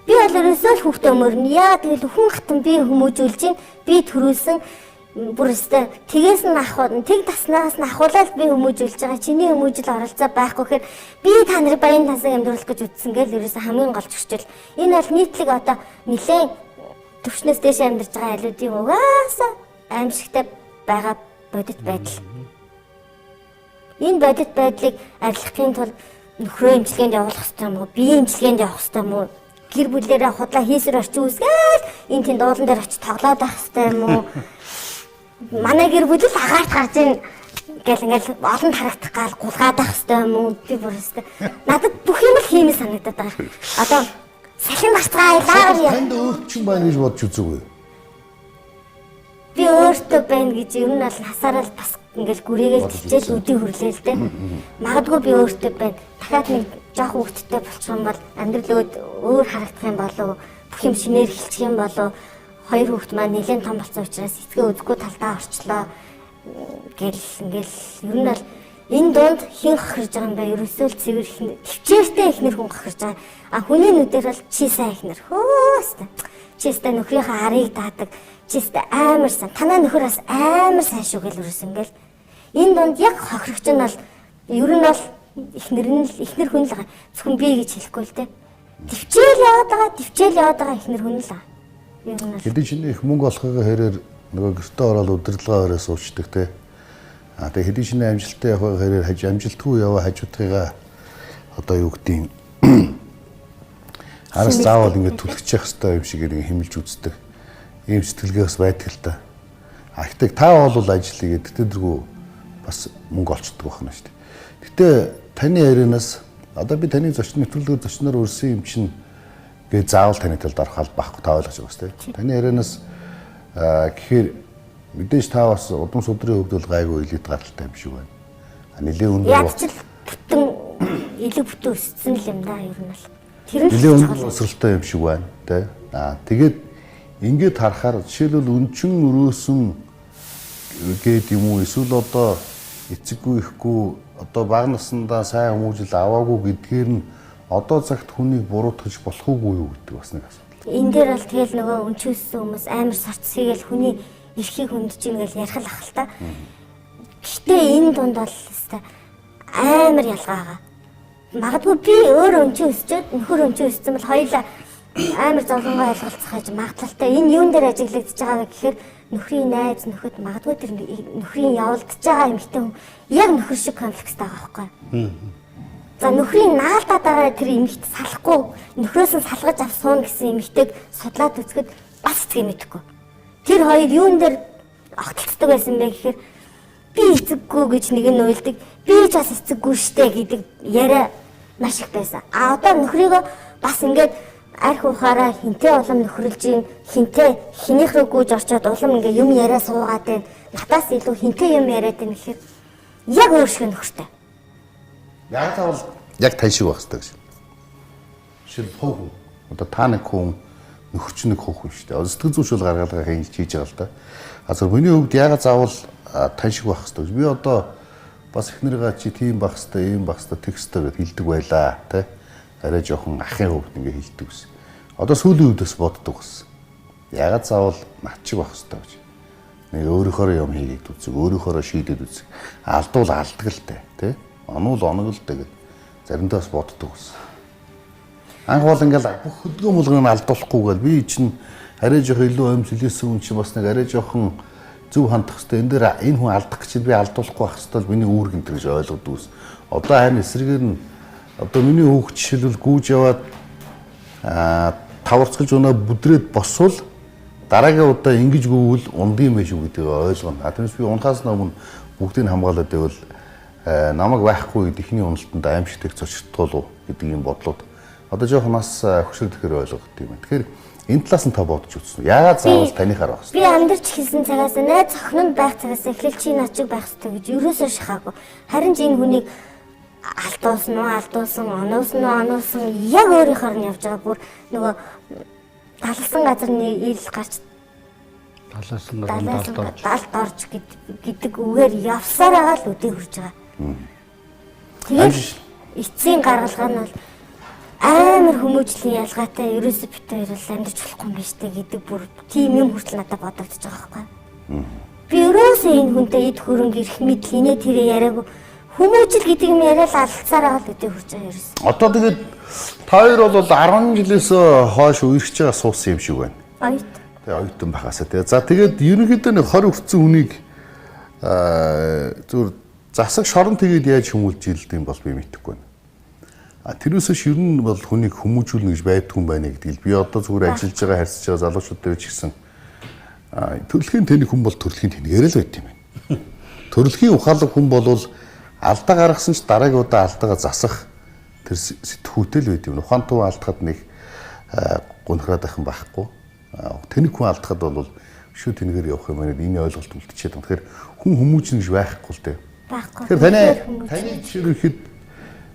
Би бол ерөөсөө л хүүхдээ өмөрнө. Яа тэгэл хүн хатан би хүмүүжүүлж чинь би төрүүлсэн бүр өстэй тгээс нь ахвал тэг таснаас нь ахуулаад би хүмүүжүүлж байгаа. Чиний хүмүүжил оролцоо байхгүй гэхээр би та нарыг баян тансаг амьдруулах гэж үтсэн гэл ерөөсөө хамгийн гол зөрчил. Энэ бол нийтлэг одоо нэлээд төвчнөөс дэше амьдарч байгаа айлуудын угаасаа аимшигтай байгаа бодит байдал. Энэ бодит байдлыг арилгахын тулд нөхрөө имчилгээнд явуулах хэрэгтэй юм уу? Биеийн имчилгээнд явах хэрэгтэй юм уу? Гэр бүлээрээ худлаа хийсэр орчин үүсгээл энэ тийм дуулан дээр очиж тоглоод байх хэрэгтэй юм уу? Манай гэр бүл агаарт гарч ийн гэл ингээл олон харагдах гал гулгаад байх хэрэгтэй юм уу? Би бүр өстэй. Надад бүх юм л хиймээ санагдаад байгаа. Одоо салхин бацгаа лаар яа. Танд өөрчлөн байна гэж бодож үзээгүй. Би өөртөө байна гэж ер нь бол насаараа л бас ингээл гүрээгээл тэлчээл үдий хөрлөө л дээ. Магадгүй би өөртөө байна. Дахиад нэг жоох хүүхэдтэй болчих юм бол амьдралд өөр харагдах юм болов бүх юм шинээр эхэлчих юм болов 2 хүүхэд маань нэлээд том болсон учраас эцгээ үзэхгүй талдаа орчлоо гэл ингээл ер нь бол энэ дунд хин хахирж байгаа юм ба ерөөсөө л цэвэр төвчээртэй ихнэр хүн хахирж байгаа. А хүний нүдээр бол чи сайн ихнэр хөөстэй. Чистэй нөхрийнхээ арыг даадаг. Чистэй амар сан. Танаа нөхөр бас амар сайн шүү гэл өрөөс ингээл. Энэ дунд яг хохирогч нь бол ер нь бол ихнэр хүн л байгаа. Зөвхөн би гэж хэлэхгүй л дээ. Төвчээл яваад байгаа ихнэр хүн л байгаа. Ер нь Хэдий чиний их мөнгө олохын хэрээр нөгөө гэртээ ороод удирдлагаа өрөө суучдаг те. А тэгээ хэдий чиний амжилттай явах хэрээр амжилтгүй яваа хажуудгыгаа одоо юу гэдэг юм. Араас заавал ингэ түлхчих хэвээр юм шиг ингэ хэмэлж үздэг. Ийм сэтгэлгээс байдаг л та. А гэхдээ та бол ажил хийгээд тэдэргүй бас мөнгө олцдог байна шүү дээ. Гэтэ таны ярианаас одоо би таны зочин нэвтрүүлгээр зочноор өрсөн юм чинь гээ заавал таны талд орох алба байхгүй та ойлгож байгаа шүү дээ. Таны ярианаас гэхээр мэдээж та бас удам судрын хөвд бол гайгүй элит гаралтай юм шиг байна. А нэлээ өндөр яг ч бүтэн илүү бүтэн өссөн л юм да ер нь бол. Тэр нь нэлээ өндөр өсрэлтэй юм шиг байна тий. А тэгээд ингээд харахаар жишээлбэл өнчин өрөөсөн гээд юм уу эсвэл одоо эцэггүй ихгүй одоо бага наснда сайн хүмүүжил аваагүй гэдгээр нь одоо цагт хүнийг буруутгаж болох уугүй юу гэдэг бас нэг асуудал. Энэ дээр бол тэгэл нөгөө өнчөөссөн хүмүүс амар сарцсыгээл хүний эрхийг хөндөж ийн гэж ярих л ах л та. Гэхдээ энэ дунд бол өстой амар ялгаа байгаа. Магадгүй би өөр өнчөө өсчөөд нөхөр өнчөө өссөн бол хоёулаа амар зовлонгоо ойлголцох гэж магадлалтай энэ юун дээр ажиглагдчихж байгаа гэхээр нөхрийн найз нөхөд магадгүй тэр нөхрийн явуулдаж байгаа эмэгтэй хүн яг нөхөр шиг комплекстэй байгаа байхгүй. За нөхрийн наалдаад байгаа тэр эмэгт салахгүй нөхрөөс нь салгаж авсан гэсэн эмэгтэйг судлаад үзэхэд бас эцгээ мэдэхгүй. Тэр хоёр юун дээр огтлцдог байсан бэ гэхээр би эцэггүй гэж нэг нь уйлдаг. Би ч бас эцэггүй штэ гэдэг яриа маш их байсан. А одоо нөхрийгөө бас ингээд арх ухаараа хинтээ улам нөхрөлж ийн хинтээ хинийх рүү гүйж орчоод улам ингээ юм яриа суугаад байна. Натаас илүү хинтээ юм яриад байна гэхээр яг өөр шиг нөхөртэй. Яг заавал яг тань шиг байх хэрэгтэй гэж. Жишээл хов хүн. Одоо та нэг хүн нөхөрч нэг хов хүн шүү дээ. Сэтгэл зүйшүүл гаргаалгаа хийж байгаа л да. А зөв миний хувьд яг заавал тань шиг байх хэрэгтэй гэж. Би одоо бас эхнэргээ чи тийм байх хэрэгтэй, ийм байх хэрэгтэй, тех хэрэгтэй гэд хэлдэг байлаа, тий. Арай жоохон ахын хувьд ингээ хэлдэг гэсэн. Одоо сүүлийн үед бас боддог гэсэн. Ягаад заавал над шиг байх хэрэгтэй гэж. Нэг өөрийнхөө юм хийгээд үзэг, өөрийнхөө шийдээд үзэг. Алдвал алдаг л тий. Онол оноглдог гэдэг. Заримдаа бас боддог ус. Анх бол ингээл бүх хөдөлгөөн мөлгөнд алдуулахгүйгээл би чинь арай жоох илүү өмс илээсэн хүн чинь бас нэг арай жоохон зөв хандах хэрэгтэй. Энэ дээр энэ хүн алдах гэж би алдуулахгүй байх хэрэгтэй л миний үүрэг энэ гэж ойлгодог ус. Одоо харин эсрэгээр нь одоо миний хүүхд жишээлбэл гүүж яваад таварцгалж өнөө бүдрээд босвол дараагийн удаа ингэж гүвэл ундын байх шүү гэдгийг ойлгоно. Тэрнээс би унахаас өмнө бүгдийг хамгаалаад байвал намайг байхгүй үед ихний уналтанд аимшигтэй зочдтол гэдэг юм бодлоод одоо жоохон нас хөшөөрдөхөр ойлгох юм байна. Тэгэхээр энэ талаас нь та бодож үзсэн. Яагаад заавал танихаар байх вэ? Би амьдарч хэлсэн цагаас найз охин нь байх цагаас эхлэл чи начиг байх хэрэгтэй гэж ерөөсөө шахаагүй. Харин ч энэ хүнийг алдуулсан, оноосон яг өөрийнхөө нь явж байгаа бүр нөгөө талсан газрын ил гарч далд орж гэдэг үгээр явсаар байгаа л үдээ хүрж байгаа. Тэгээд эцсийн гаргалгаа нь бол амар хүмүүжлийн ялгаатай ерөөсөө бит хоёр л амьдарч болохгүй юм биш үү гэдэг бүр тийм юм хүртэл надад бодогдож байгаа байхгүй. Би ерөөсөө энэ хүнтэй эд хөрөнгө ирэх мэдл инээ тэрэ яриаггүй. Хүмүүжил гэдэг юм яриад алдсаар байгаа л үдээ хүрж байгаа ерөөсөө. Одоо тэгээд та хоёр бол 10 жилээс хойш үерч байгаа суусан юм шиг байна. Оёт. Тэгээ оюутан байхасаа тэгээ. За тэгээд ерөнхийдөө нэг 20 хүрсэн хүнийг зүгээр засаг шорон тэгээд яаж хүмүүлж ийлдэг юм бол би мэдэхгүй байна. Тэрөөсөш ер нь бол хүнийг хүмүүжүүлнэ гэж байдгүй юм байна гэдгийг би одоо зүгээр ажиллаж байгаа харьцаж байгаа залуучууд дээр ч гэсэн төрөлхийн тэний хүн бол төрөлхийн тэнгээр л байт юм байна. Төрөлхийн ухаалаг хүн бол алдаа гаргасан ч дараагийн удаа алдаагаа засах тэр сэтгүүтэй л байт юм. Ухаан туу алдахад нэг гунхраад байх юм байхгүй. Тэнийг хүн алдахад бол шүү тэнгээр явах юм байна. Энэ ойлголт үлдчихэд байна. Тэгэхээр хүн хүмүүжнэ гэж байхгүй л дээ. Байхгүй. Тэгэхээр таны жишээлхэд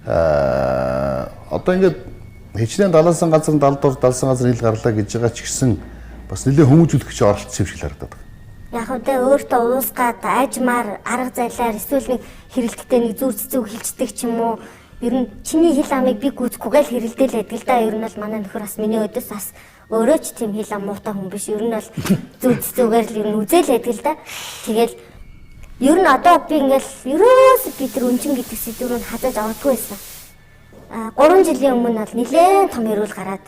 одоо ингээд хичнээн далсан газар далдуур далсан газар ил гарлаа гэж байгаа ч гэсэн бас нэлээ хүмүүжүүлэгч оролцсон юм шиг л харагдаад байна. Яг үдэ өөртөө уусгаад ажмаар арга зайлаар эсвэл нэг хэрэлттэй нэг зүр цэцэг хилчдэг ч юм уу. Ер нь чиний хил амыг би гүйцэхгүйгээл хэрэлдээл байдаг л да. Ер нь бол манай нөхөр бас миний өдөөс бас өөрөө ч тийм хил ам муутай хүн биш. Ер нь бол зүр цэцүүгээр л ер нь үзэл байдаг л да. Тэгэл ер нь одоо би ингээл ерөөс би тэр өнчин гэдэг сэдвүүрийг хадаж авахгүй байсан. 3 жилийн өмнө бол нэлээд том хэрүүл гараад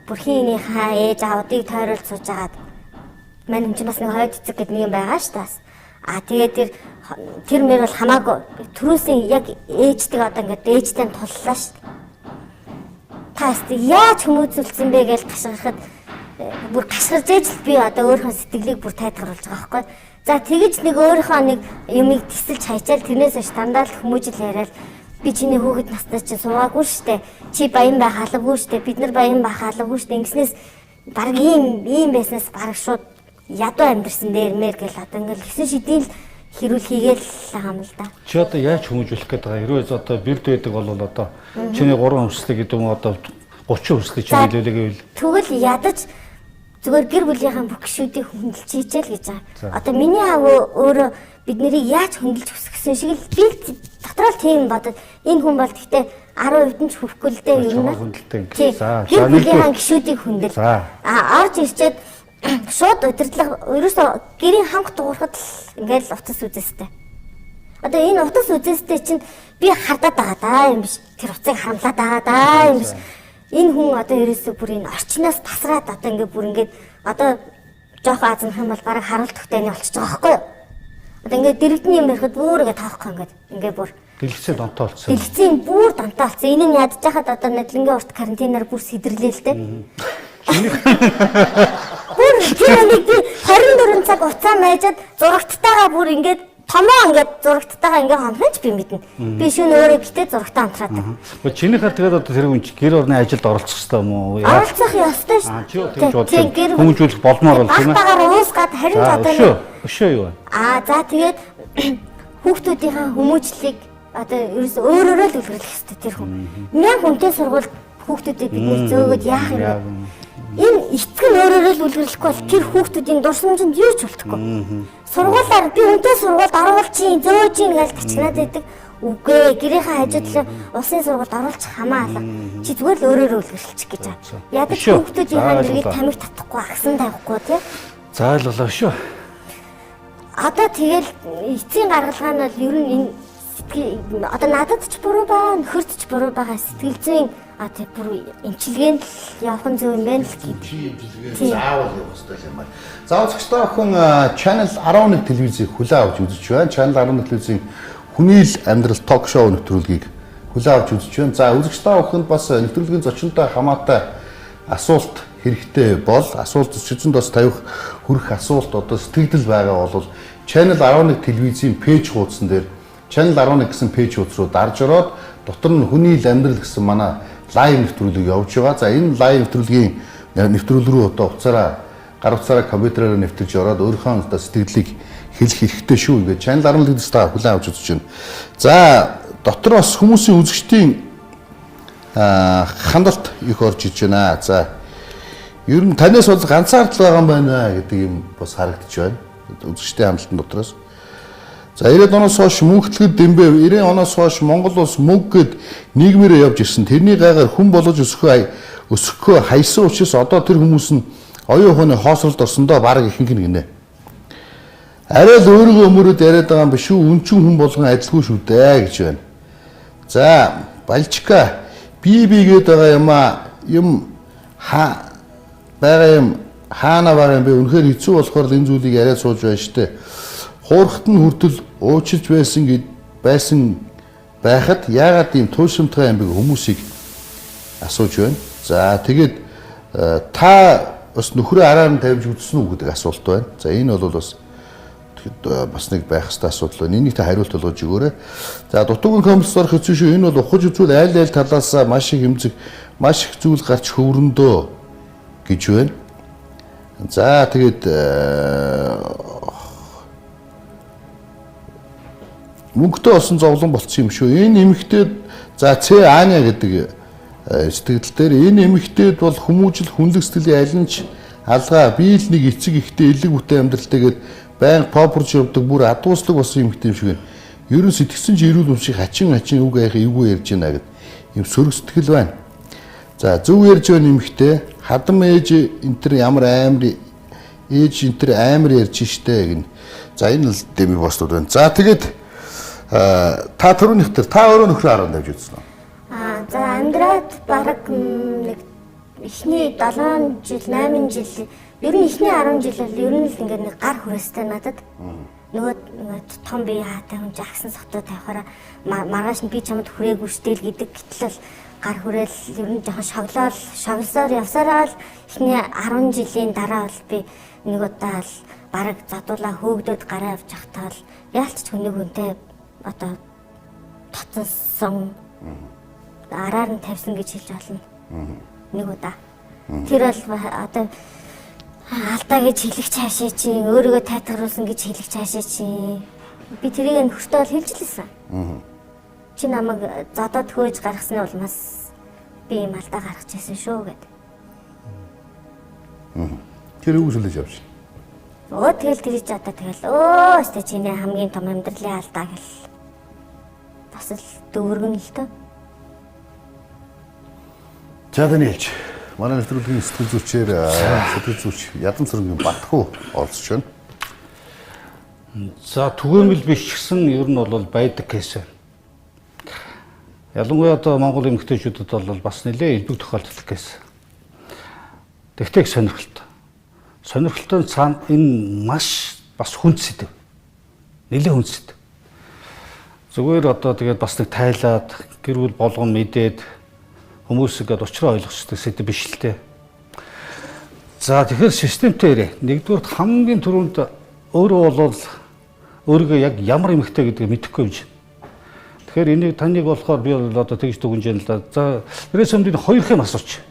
бүрхийнийхээ ээж аавдыг тойролж сууж агаад манай юм чинь бас нэг хойд цэцэг гэдэг нэг юм байгаа ш тас. Тэгээд тэр мөр бол хамаагүй төрөөсөө яг ээждэг одоо ингээд ээжтэй туллаа ш. Таас яаж хүмүүжүүлсэн бэ гэж гашгарахад бүр гашгарж ээж л би одоо өөрийнхөө сэтгэлийг бүр тайлгаруулж байгаа байхгүй. За тэгэж нэг өөрийнхөө нэг юмыг тесэлж хайчаал тэрнээс ш дандаа л хүмүүжил яриад би чиний хүүхэд настай чинь суугаагүй штэ. Чи баян байх алгагүй штэ. Бид нар баян байх алгагүй штэ. Ингэснээс баг ийм байснаас баг шууд ядуу амьдэрсэн дээрмээр гэл одоо ингээл хэсэг шидийн хэрүүл хийгээл хаам л да. Чи одоо яаж хүмүүжүүлэх гээд байгаа? Ерөөс одоо бэрд байдаг бол одоо чиний 3 өмслөг гэдэг юм одоо 30 өмслөг чи хэлүүлээ гэвэл тэгвэл ядаж зүгээр гэр бүлийнхаа бүх гишүүдийг хөндлөж хийчихэл гэж байгаа. Одоо миний аав өөрөө бид нарыг яаж хөндлөж өсгсөн шиг л би дотроо л тийм бодод энэ хүн бол гэхдээ 10% нь ч хүрэхгүй л дээ юм аа. За гэр бүлийнхаа гишүүдийг хөндлөл. Орж ирчээд шууд удирдлага ерөөсөө гэрийн ханх дуурахад л ингээл утас үзэстэй. Одоо энэ утас үзэстэй чинь би хардаад байгаа даа юм биш. Тэр утсыг харамлаад байгаа даа юм биш. Энэ хүн одоо ерөөсөө бүр энэ орчноос тасраад одоо ингээд бүр ингээд одоо жоохон азнах юм бол бараг харуулт төгтөйний болчихж байгаа байхгүй юу? Одоо ингээд дэрэгдэн юм ярихад бүр ингээд таахгүй ингээд бүр дэлгэцээ донтоо болсон. Дэлгэцийн бүр донтоо болсон. Энэ нь ядж хахад одоо надлангийн урт карантинаар бүр сэдэрлээ л дээ. Бүр тэр нэг 24 цаг уцаа майжаад зурагттайгаа бүр ингээд томоо ингээд зурагттайгаа ингээд хонхож би мэднэ. Би шөнө өөрөө битээ зурагтаа хамтраад. Гэхдээ чинийхээ тэгээд одоо тэр хүн гэр орны ажилд оролцох хэрэгтэй юм уу? Оролцох ёстой шүү. Чи тэгж бодлоо. Хүмүүжүүлэх болмоор бол тийм ээ. Багтаагаар уусгаад харин ч одоо өшөө юу вэ? За тэгээд хүүхдүүдийнхээ хүмүүжлийг одоо ерөөс өөрөөрөө л үлгэрлэх хэрэгтэй тэр хүн. 1000 хүнтэй сургуульд хүүхдүүдийг бид зөөгөөд яах юм бэ? Энэ эцэг нь өөрөөрөө л үлгэрлэхгүй бол тэр хүүхдүүдийн дурсамжинд юу ч үлдэхгүй. Сургуулаар би үнтэй сургуульд оруулчихъя, зөөжин гэж тачнаад байдаг. Үгүй ээ, гэрийнхээ хажуудлаа улсын сургуульд оруулчих хамаа алга. Чи зүгээр л өөрөөрөө үлгэрлчих гэж байгаа. Ядаж хүүхдүүдийнхээ нэрийг тамиг татахгүй, агсан тавихгүй тий. За л болоо шүү. Одоо тэгэл эцсийн гаргалгаа нь бол ер нь энэ сэтгэл одоо надад ч буруу байгаа, нөхөрт ч буруу байгаа сэтгэл зүйн одоо бүр эмчилгээнд л явах нь зөв юм байна л гэдэг. Заавал явах хэрэгтэй юм байна. За үзэгчдээ охин Channel 11 телевизийг хүлээн авч үзэж байна. Channel 11 телевизийн хүний л амьдрал ток шоу нэвтрүүлгийг хүлээн авч үзэж байна. За үзэгчдээ охинд бас нэвтрүүлгийн зочинтой хамаатай асуулт хэрэгтэй бол асуулт зочиндоос тавих хүрэх асуулт одоо сэтгэл байгаа бол Channel 11 телевизийн пэйж хуудсан дээр Channel 11 гэсэн пэйж хуудас руу дарж ороод дотор нь хүний л амьдрал гэсэн манай лайв нэвтрүүлэг явж байгаа. За энэ лайв нэвтрүүлгийн нэвтрүүл рүү одоо уцаараа гар утсаараа компьютероор нэвтэрж ороод өөрийнхөө одоо сэтгэлийг хэлэх хэрэгтэй шүү. Ингээд Channel 11-ээс та хүлээн авч үзэж байна. За дотроос хүмүүсийн үзэгчдийн хандлт их орж иж байна. За ер нь танаас бол ганцаардл байгаа юм байна гэдэг юм бас харагдаж байна. Үзэгчдийн хандлтын дотроос. За 90-ад оноос хойш мөнхтлэгэд дэмбэ 90 оноос хойш Монгол улс мөнгө гэд нийгмээрээ явж ирсэн. Тэрний гайгаар хүн болгож өсөхгүй хайсан учраас одоо тэр хүмүүс нь оюун ухааны хоосролд орсондоо баг ихэнх нь гинэ. Арай л өөрийгөө өмөрөд яриад байгаа юм биш үү? Үнчин хүн болгон адилгүй шүү дээ гэж байна. За Балчка би гээд байгаа юм байгаа юм хаана байгаа юм бэ? Үнэхээр хэцүү болохоор энэ зүйлийг яриад сууж байна штэ. Хуурхат нь хүртэл уучилж байсан байхад яагаад ийм туушимтгай юм бэ хүмүүсийг асууж байна. За тэгээд та бас нөхрөө араар нь тавьж үзсэн үү гэдэг асуулт байна. За энэ бол бас нэг байх хэвээр асуудал байна. Энийг та хариулт болгож өгөөрэй. За дутуугийн комплекс орох хэцүү шүү. Энэ бол ухаж үзвэл айл талаас маш их эмзэг, маш их зүйл гарч хөврөндөө гэж байна. За тэгээд мөнгөтэй болсон зовлон болцсон юм шүү. Энэ эмэгтэйд за Аня гэдэг сэтгэл дээр энэ эмэгтэйд бол хүмүүжил хүнлэг сэтгэлийн аль нь ч алгаа би л нэг эцэг ихтэй элэг бүтэй амьдралтайгээд байнга попорж явдаг бүр адууслаг болсон эмэгтэй юм шиг байна. Ер нь сэтгцэн ч ирүүл юм шиг хачин үг аяхаа эвгүй ярьж байна гэд юм сөрөг сэтгэл байна. За зөв ярьж байна эмэгтэй хадам ээж энтер ямар амар ээж энтер амар ярьж штэ гин. За энэ л дэми бостод байна. За тэгээд та түрүүнийх төр та өөрөө нөхрөө хараад тавьж үзсэн үү? За амьдраад бараг нэг эхний 7 жил 8 жил ер нь эхний 10 жил бол ер нь л ингээд нэг гар хүрээстэй надад нөгөө том бие хаатай хүн жагсан сотоо тавихаараа маргааш нь би чамд хүрээгүй штэл гэдэг гэтэл гар хүрээл ер нь жоохон шоглосоор явсараа л эхний 10 жилийн дараа бол би нэг удаа л бараг задуулаа хөөгдөд гараа авч явахтаа л яалч хүний хүнтэй одоо татсан араар нь тавьсан гэж хэлж болно. Нэг удаа. Тэр бол одоо алдаа гэж хэлэх цаашаа чи өөрийгөө тайтгаруулсан гэж хэлэх цаашаа чи би тэрийг нөхөртөө бол хэлж лээсэн. Чи намайг зодоод хөөж гаргасны улмаас би юм алдаа гаргаж ирсэн шүү гэдэг. Тэр үг сүлж явж. Тэгэл тэр чи одоо тэгэл өстө чиний хамгийн том амьдралын алдаа гэл. Бас л дүүргэн л тоо. За Даниэлч манай нэвтрүүлгийн сэтгэл зүйчээр сэтгэл зүйч Ядан Цэргийн Батхуу оролцож байна. За түгээмэл биш гэсэн ер нь бол байдаг кейс. Ялангуяа одоо Монгол эмэгтэйчүүдэд бол бас нэлээд элбэг тохиолдол кейс. Тэгтээ сонирхолтой. Сонирхолтой цаана энэ маш бас хүнд сэдв. Нэлээд хүнд сэдв. Зүгээр одоо тэгээд бас нэг тайлаад гэр бүл болгон мэдээд хүмүүсийг учраа ойлгохдаг сэдв биш л дээ. За тэгэхээр системтэй ирээ. Нэгдүгээр хамгийн түрүүнд өөрөө бол өөрийгөө яг ямар эмэгтэй гэдгийг мэдэхгүй юм шиг. Тэгэхээр энийг таныг болохоор би одоо тэгж дүгнэж байна л да. За тэрээс өмнө хоёр хэм асууч.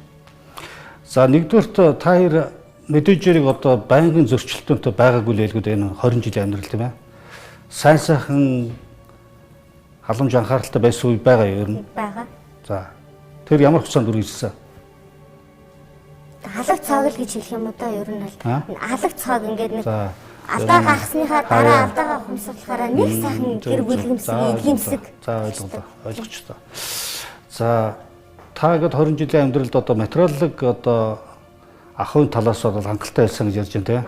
За нэгдүгээр та хоёр мэдээжэрийг одоо байнгын зөрчилдөөнтэй байгаагүй л хэлгүүд энэ 20 жилийн амьдрал тийм ээ. Сайн сайхан халамж анхааралтай байсан үе байгаа юу ер нь? Байгаа. За тэр ямар хугацаанд үргэлжилсэн? Алаг цоог л гэж хэлэх юм уу да ер нь бол алаг цоог ингээд нэг алдаа гаргасныхаа дараа алдаагаа хумсуулахаараа нэг сайхан гэр бүлгэмсэг эдгэмсэг. За ойлгочлоо. За та гээд 20 жилийн амьдралд одоо материаллык одоо ахын талаас бол хангалттай байсан гэж ярьж байна тийм.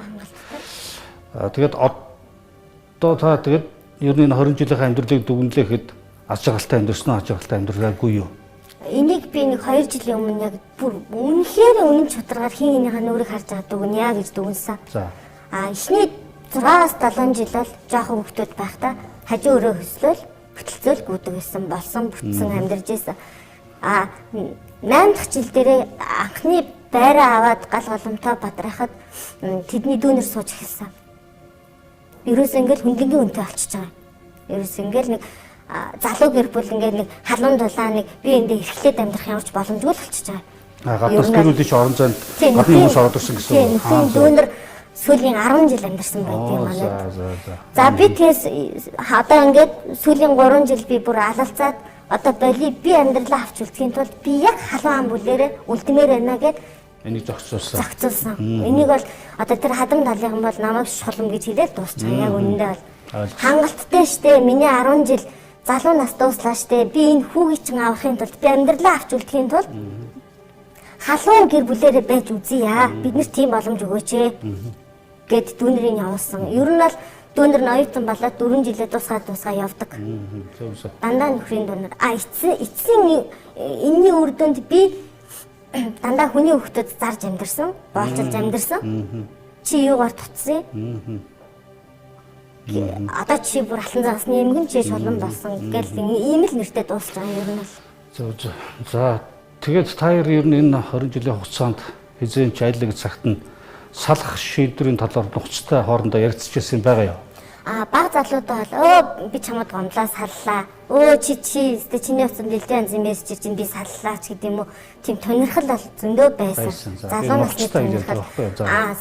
Тэгээд Одоо та тэгээд ер нь 20 жилийн амьдралыг дүгнэлэхэд аз жаргалтай амьдрсан уу, аз жаргалтай амьдраагүй юу? Энийг би нэг 2 жилийн өмнө яг бүр үнэхээр үнэн чударгаар хинхнийхээ нүрийг харж байгаа дүгнэе гэж дүгнсэн. За. Эхний 6-7 жил бол жоохон хүүхдүүд байхдаа хажуу өрөө хөслөөл хөтөлцөөл гүйдэг байсан болсон бүтсэн амьдарч байсан. 8 дахь жил дээрээ анхны байраа аваад гал голомтоо бадрахад тэдний дүүнер сууж эхэлсэн. Ерөөс ингээл хүндлэнгийн үнэтэй болчихж байгаа. Ерөөс ингээл нэг залуу гэр бүл ингээд нэг халуун дулаан нэг би эндээ эрхлээд амьдрах ямарч боломжгүй л болчихж байгаа. Гаднаас гэрүүдийн орон зайд гадны хүмүүс ороод ирсэн гэсэн үг. Тийм дүүнер сүүлийн 10 жил амьдарсан байдаг манай. За би тэгээс одоо ингээд сүүлийн 3 жил би бүр алалцаад одоо би амьдралаа авч үлдэхийн тулд би яг халуун ам бүлээрээ үлдмээр байна гэд энийг зохицуулсан. Энийг бол одоо тэр хадам талын бол намайг шулам гэж хэлээд дуусчихсан. Яг үнэндээ бол хангалттай штэ миний 10 жил залуу нас дууслаа штэ би энэ хүүгийг чинь авахын тулд би амьдралаа авч үлдэхийн тулд халуун гэр бүлээрээ байж үзье. Бид нэр тийм боломж өгөөч гэд дүүнэрийг явуулсан. Ер нь бол дүүнэр нь оюутан болоод 4 жилээ дуусгаа явдаг. Дандаа нөхрийн дүүнэр. Эцсийн энэний үр дүнд би дандаа хүний хөвгөдөд зарж амьдэрсэн, боолчилж амьдэрсэн. Чи юугаар тутсан? Одоо чи бүр алхан загасны эмгэн чи шулан болсон гэл ийм л нэртэй дуусч байгаа юм бол. За тэгээд та ер нь энэ 20 жилийн хугацаанд хизээч айлаг цагт нь салах шийдвэрийн талаар нухацтай хоорондоо ярилцчихсан байгаа юу? Баг залуудаа бол би чамд гомдлаа саллаа. Чи чиний утсанд дэлгэн янзын мессеж чинь би саллаа ч гэдэг юм уу. Тийм тонирхол бол зөндөө байсан. Залуу насны тонирхол.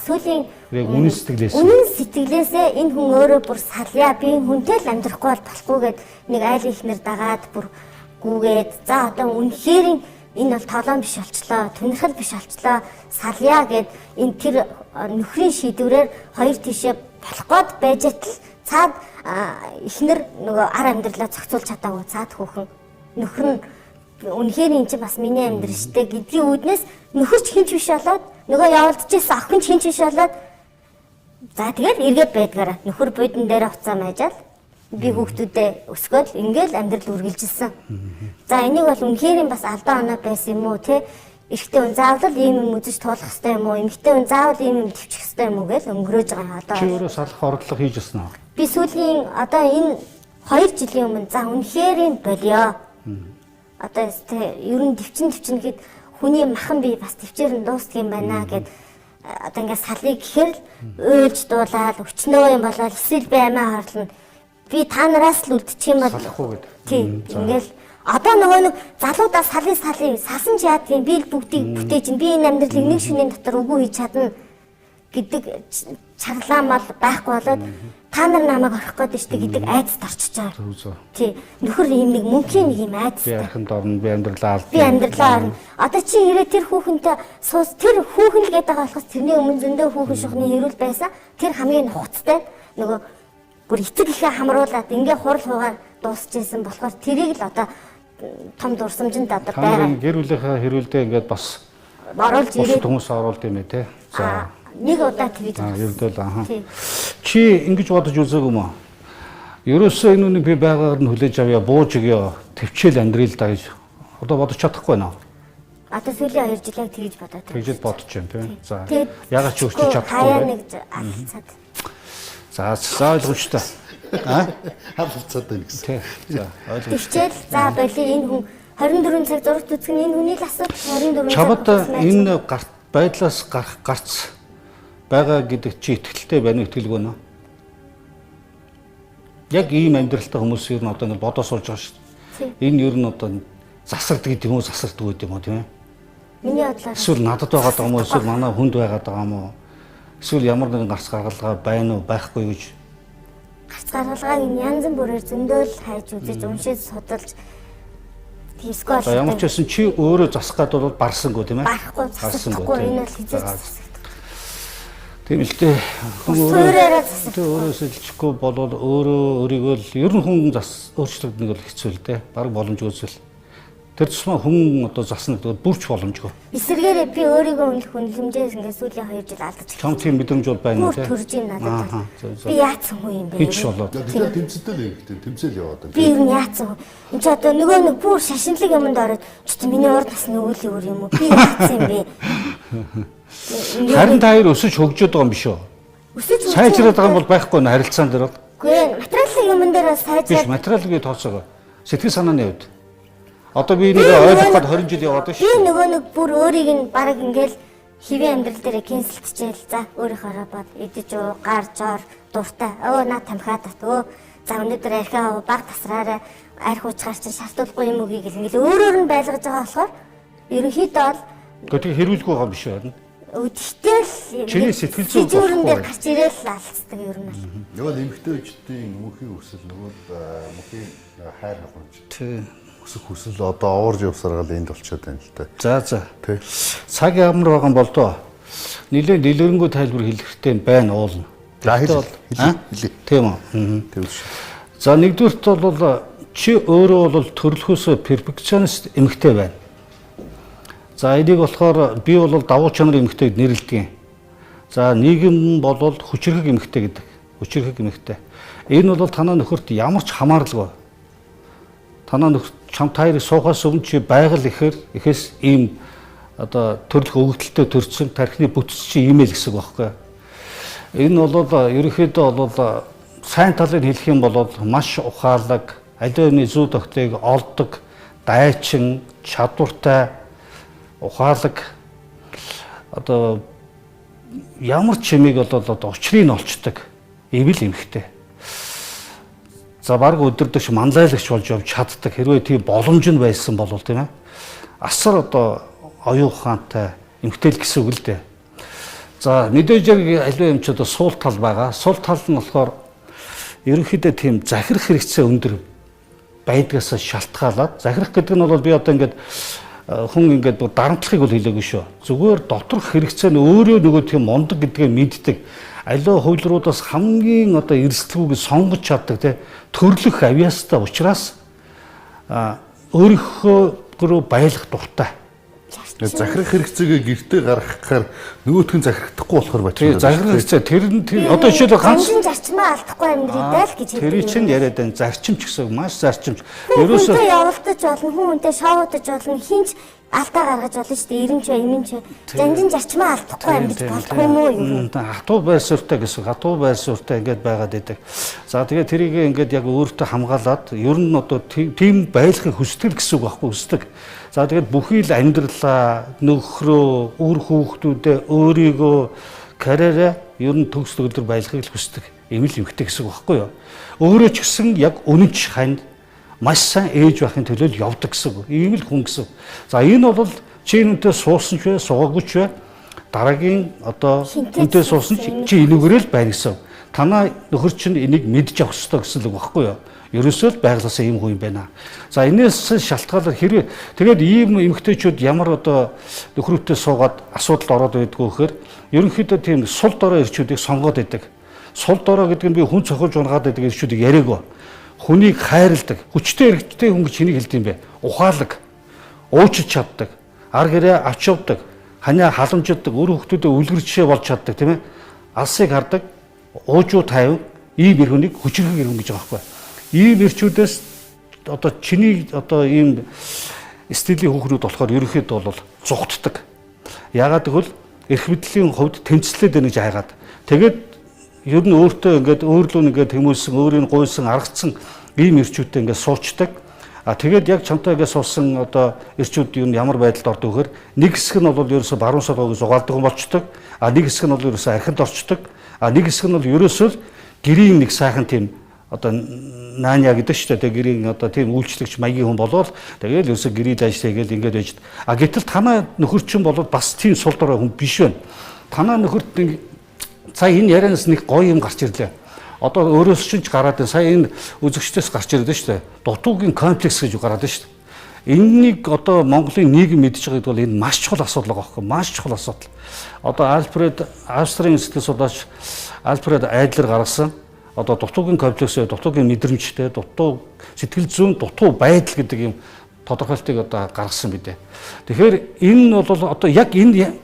Сүүлийн үнэн сэтгэлээсээ энэ хүн өөрөө бүр салъя. Би хүнтэй л амьдрахгүй бол болохгүй гэд нэг айл ихнэр дагаад бүр гүгээд за одоо үнэхээр энэ бол тоолон биш болчлоо. Тонирхол биш болчлоо. Салъя гэд энэ тэр нөхрийн шийдвэрээр хоёр тишээ болох гээд байж тал цаад ихнэр нөгөө ар амьдралаа зохицуулж чадаагүй цаад хүүхэн нөхөр нь үнэхээр эн чинь бас миний амьдрал штэ гэдгийн үүднээс нөхөр ч хинч биш болоод нөгөө явуулдажсэн охин ч хинч биш болоод за тэгээд эргээд байдгаараа нөхөр бодон дээр уцаа майжаал би хүүхдүүдээ өсгөөл ингээл амьдрал үргэлжилсэн. За энийг бол үнэхээр бас алдаа оноо байсан юм уу те эрэгтэй хүн заавал ийм юм үзэж туулах хэрэгтэй юм уу? Эмэгтэй хүн заавал ийм юм төвчих хэрэгтэй юм уу гэж өнгөрөөж байгаа одоо. Чи өөрөө салах орлого хийж ирсэн үү? Би сүүлийн одоо энэ 2 жилийн өмнө за үнэхээр энэ болио. Одоо ер нь төвчин гэхэд хүний махан би бас төвчээр нь дуустдаг юм байна гэд одоо ингээд салыг гэхэр л уйлж дуулаад өчнөө юм болоод эсвэл би амиа хорлно. Би та нараас л үлдчих юм бол салахгүй гэдэг. Тийм ингээл одоо нөгөө нэг залуудаас салыг сасан ч яадгийн би л бүгдийг бүтээж би энэ амьдралыг нэг шөнийн дотор үгүй хийж чадна гэдэг чарлаа мал байхгүй болоод та нар намайг орох гээд штэ гэдэг айдас орчиж байгаа. Тий нөхөр ийм нэг мөнхийн нэг юм айдас. Би архинд орно, би амьдралаа алдна. Би амьдралаа орно. Одоо чи ирээ тэр хүүхэнтэй суус тэр хүүхэн л гэдэг болохоос тэрний өмнө зөндөө хүүхэн шухны хэрүүл байсан. Тэр хамгийн нухацтай нөгөө бүр эцэг ихээ хамруулад ингээ хурал хугаар дуусчихсан болохоор тэрийг л одоо том дурсамжинд одоо байгаа. Гэр бүлийнхээ хэрүүлдээ ингээд бас оруулж ирээд хүмүүс оруулд юм ээ те. За нэг удаа твит. Ердөө л Чи ингэж бодож үзээгүй юм уу? Ерөөсөө энэ үнийг би байгаагаар нь хүлээж авъя, бууж өгье, төвчээл амьдрил да гэж одоо бодож чадахгүй байна уу? Одоо сүүлийн 2 жил яг тэгж бодоод байна. Тэгж бодож байна тийм. За ягаад ч өөрчилж чадахгүй байна. Нэг алцаад. За ойлгомжтой. Хавцаад байна гэсэн. Тийм. За ойлгомжтой. Тэгчээл за боли энэ хүн 24 цаг зурагт үзэх нь энэ хүний л асуудал 24 цаг. Чамд энэ байдлаас гарц байгаа гэдэг чи итгэлтэй байна уу, итгэлгүй нөө? Яг ийм амьдралтай хүмүүс ер нь одоо ингэ бодоо суулж байгаа шүү дээ. Энэ ер нь одоо засагд гэдэг юм уу, засагддаг гэдэг юм уу тийм ээ? Миний бодлоор эсвэл надад байгаа юм уу, эсвэл манай хүнд байгаа юм уу? Эсвэл ямар нэгэн гарц гаргалгаа байна уу, байхгүй юу гэж? гарц гаргалгааг энэ янз бүрээр зөндөөл хайж үзэж, уншиж, судалж тийскол. За ямар ч байсан чи өөрөө засах гад бол барсангүй тийм ээ? Барахгүй, засахгүй энэ бол хизээ засах. Тийм л дээ. Өөрөө сэлчихгүй болвол өөрөө өөрийгөө л ер нь хүн өөрчлөлт нэг л хэцүү л дээ. Бараг боломжгүй зүйл. Тэр тусмаа хүн одоо заснаг бүрч боломжгүй. Эсвэргээрээ би өөрийгөө хүнлэмжээс ингээд сүүлийн 2 жил алдаж Чам тийм мэдрэмж бол байна үү? Төрж ийн надад. зөв. Би яатсан хүн юм бэ? Хич болоо. Тэгэхээр тэмцэлтэй л ихтэй тэмцэл яваад байна. Би ер нь яатсан хүн. Энд чи одоо нөгөө нэг бүр шашинлаг юмд ороод чи миний урд насны үйл өөр юм уу? Би яатсан юм бэ? Харин та хоёр өсөж хөгжөөд байгаа юм биш үү? Өсөж Сайжраад байгаа юм бол байхгүй нэ харилцаан дээр бол. Үгүй ээ, материалын юмн дээр бас Биш сайжраад материалгүй тооцоогоо. Сэтгэл санааны хувьд. Одоо би нэг ойлгоход 20 жил яваад байна би шүү. нөгөө нэг бүр өөрийг нь баг ингээл хэвийн амьдрал дээр кэнселтчихэл за өөрийнхөө бод идэж уу гарч ор дуртай наа тамхиад тат за өнөөдөр архиа баг тасраараа арх уучгаар чинь шаардлагагүй юм уу гэл ингээл өөрөөр нь байлгаж байгаа болохоор ерөнхийдөө бол Гэхдээ хэрүүлгүй байгаа юм биш үү? өдөртөл Чиний сэтгэл зүйн зүйлэн дээр болохгүй. гарч ирэл алцдаг ер нь. Нөгөө эмэгтэйчдийн мөнхийн өсөл нөгөө мөнхийн хайр хавж Тий. өсөх хүсэл одоо уурж явсараа л энд болчиход байна л да. За. Тэ. Цаг ямар байгаа юм бол доо. Нилээн дэлгэрэнгүй тайлбар хэлэх хэрэгтэй байна уулна. За Гэхдээ хэлээ. Тийм үү. Тэгвэл шүү. За нэгдүгürt бол чи өөрөө бол төрөлхөөсөө перфекционист эмэгтэй байна. За энийг болохоор би бол давуу чанар эмэгтэйг нэрлэдэг. За нийгэм бол хүчрхэг эмэгтэй гэдэг. Хүчрхэг эмэгтэй. Энэ бол танаа нөхөрт ямар ч хамааралгүй. Танаа нөхөр чам таарыг суухаас өмнө чи байгаль ихэс ийм одоо төрөлх өгөгдөлтөй төрсөн тархины бүтц чи имэйл гэсэн үг байхгүй. Энэ бол ерөнхийдөө бол сайн талыг хэлэх юм бол маш ухаалаг, аливаа зүй тогтоог олдог, дайчин, чадвартай, ухаалаг одоо ямар ч юмыг бол одоо учрыг олцдог эвэл эмхтэй. За баг өдөрдөж манлайлагч болж явж чаддаг хэрвээ тийм боломж нь байсан бол тийм ээ. Асар одоо оюун ухаантай эмхтэй л гэсэн үг л дээ. За мэдээж яг аливаа юм ч одоо суул тал байгаа. Суул тал нь болохоор ерөнхийдөө тийм захирах хэрэгцээ өндөр байдгаас шалтгаалаад захирах гэдэг нь бол би одоо ингээд хүн ингээд дарамтлахыг бол хэлээгүй шүү. Зүгээр доторх хэрэгцээ нь өөрөө нөгөө тийм мундаг гэдгээ мэддэг. Аливаа хууль руудаас хамгийн одоо эрсдэлгүйг сонгож чаддаг те төрлөх авьяастай учраас өөрийнхөө байлах дуртай. Захирах хэрэгцээгээ гэртээ гаргахаар нөгөөх нь захирагдахгүй болохоор бачаа. Захирах хэрэгцээ тэр одоо жишээлбэл ганц зарчмаа алдахгүй амьдрийдаа л гэж тэр чинь яриад байна. Зарчимч гэсэн маш зарчимч. Ерөөсөө явуулдаж болно, хүн үнтэй шоудаж болно, хинч алдаа гаргаж болно шүү дээ. Ирэмч бай, эмэнч бай. Занжин зарчмаа алдахгүй амьдрч болдгүй юм уу юу? Хатуу байр суурьтай гэсэн. Хатуу байр суурьтай ингээд байгаад идэг. За тэгээд тэрийг ингээд яг өөртөө хамгаалаад ер нь одоо тийм байлахыг хүсдэг гэсэн үг байхгүй хүсдэг. За тэгээд бүхий л амьдралаа, нөхрөө, үр хүүхдүүдээ, өөрийгөө, карьераа ер нь төгс төгөлдөр байлгахыг л хүсдэг. Эмэл эмхтэй гэсэн үг байхгүй юу? Өөрөө ч гэсэн яг үнэнч хань маш сайн ээж байхын төлөө явдаг гэсэн үг. Ийм л хүн гэсэн. За энэ бол чи энэтэй суусан ч бай, суугаагүй ч бай. Дараагийн одоо энэтэй суусан чи энүүгээрээ л байна гэсэн. Танаа нөхөр чинь энийг мэдж авах хэрэгтэй гэсэн үг байхгүй юу? Ерөөсөө л байглаасаа ийм хүн юм байна. За энэс шалтгаалаад хэрвээ тэгээд ийм эмэгтэйчүүд ямар одоо нөхрөөтэй суугаад асуудалд ороод байдгүй гэхээр ерөнхийдөө тийм сул дорой ирчүүдийг сонгоод байдаг. Сул дорой гэдэг нь би хүн цохилж унгаад байдаг ирчүүдийг яриагүй. Хүнийг хайрладаг, хүчтэй эрэгтэй хүн гэж хэнийг хэлдэг юм бэ? Ухаалаг, уучиж чаддаг, ар гэрээ авч явдаг, ханиа халамждаг, өөр хүмүүстэй үлгэр жишээ болж чаддаг тийм ээ. Алсыг хардаг, уужуу тайван, ийм эр хүнийг хүчрхэг эр хүн гэж байгаа байхгүй. Ийм ирчүүдээс одоо чиний одоо ийм стилийн хүүхнүүд болохоор ерөнхийдөө бол зугтдаг. Яагаад гэвэл эрх мэдлийн хувьд тэмцлээд байна гэж хайгаад. Тэгээд ер нь өөртөө ингээд өөрлөө ингээд тэмүүлсэн, өөрийг гуйсан, аргацсан ийм ирчүүдтэй ингээд суучдаг. Тэгээд яг чамтай ингээд суусан одоо ирчүүд юу ямар байдалд ордог вэхээр нэг хэсэг нь бол ерөөсө баруун солгоог зугаалдаг юм болчдөг. Нэг хэсэг нь бол ерөөсө архинд орчдөг. Нэг хэсэг нь бол ерөөсөө гэрийн нэг сайхан тийм одоо нааня гэдэг шүү дээ. Гэрийн одоо тийм үйлчлэгч маягийн хүн болоод тэгээд ерөөсө гэрийн ажил хийгээл ингээд байж. Гэтэл танаа нөхөр чинь бол бас тийм сул дорой хүн биш байна. Танаа нөхөрт сая энэ ярианаас нэг гоё юм гарч ирлээ. Одоо өөрөөс чинь ч гараад байна. Сая энэ үзэгчдээс гарч ирээд шүү дээ. Дутуугийн комплекс гэж гараад байна шүү дээ. Энэнийг одоо Монголын нийгэм мэдж байгаа бол энэ маш чухал асуудал байгаа байхгүй маш чухал асуудал. Одоо Австрийн сэтгэл судлаач Альфред Айдлер гаргасан одоо дутуугийн комплекс, дутуугийн мэдрэмжтэй, дутуу сэтгэл зүйн дутуу байдал гэдэг юм тодорхойлтыг одоо гаргасан бидээ. Тэгэхээр энэ бол одоо яг энэ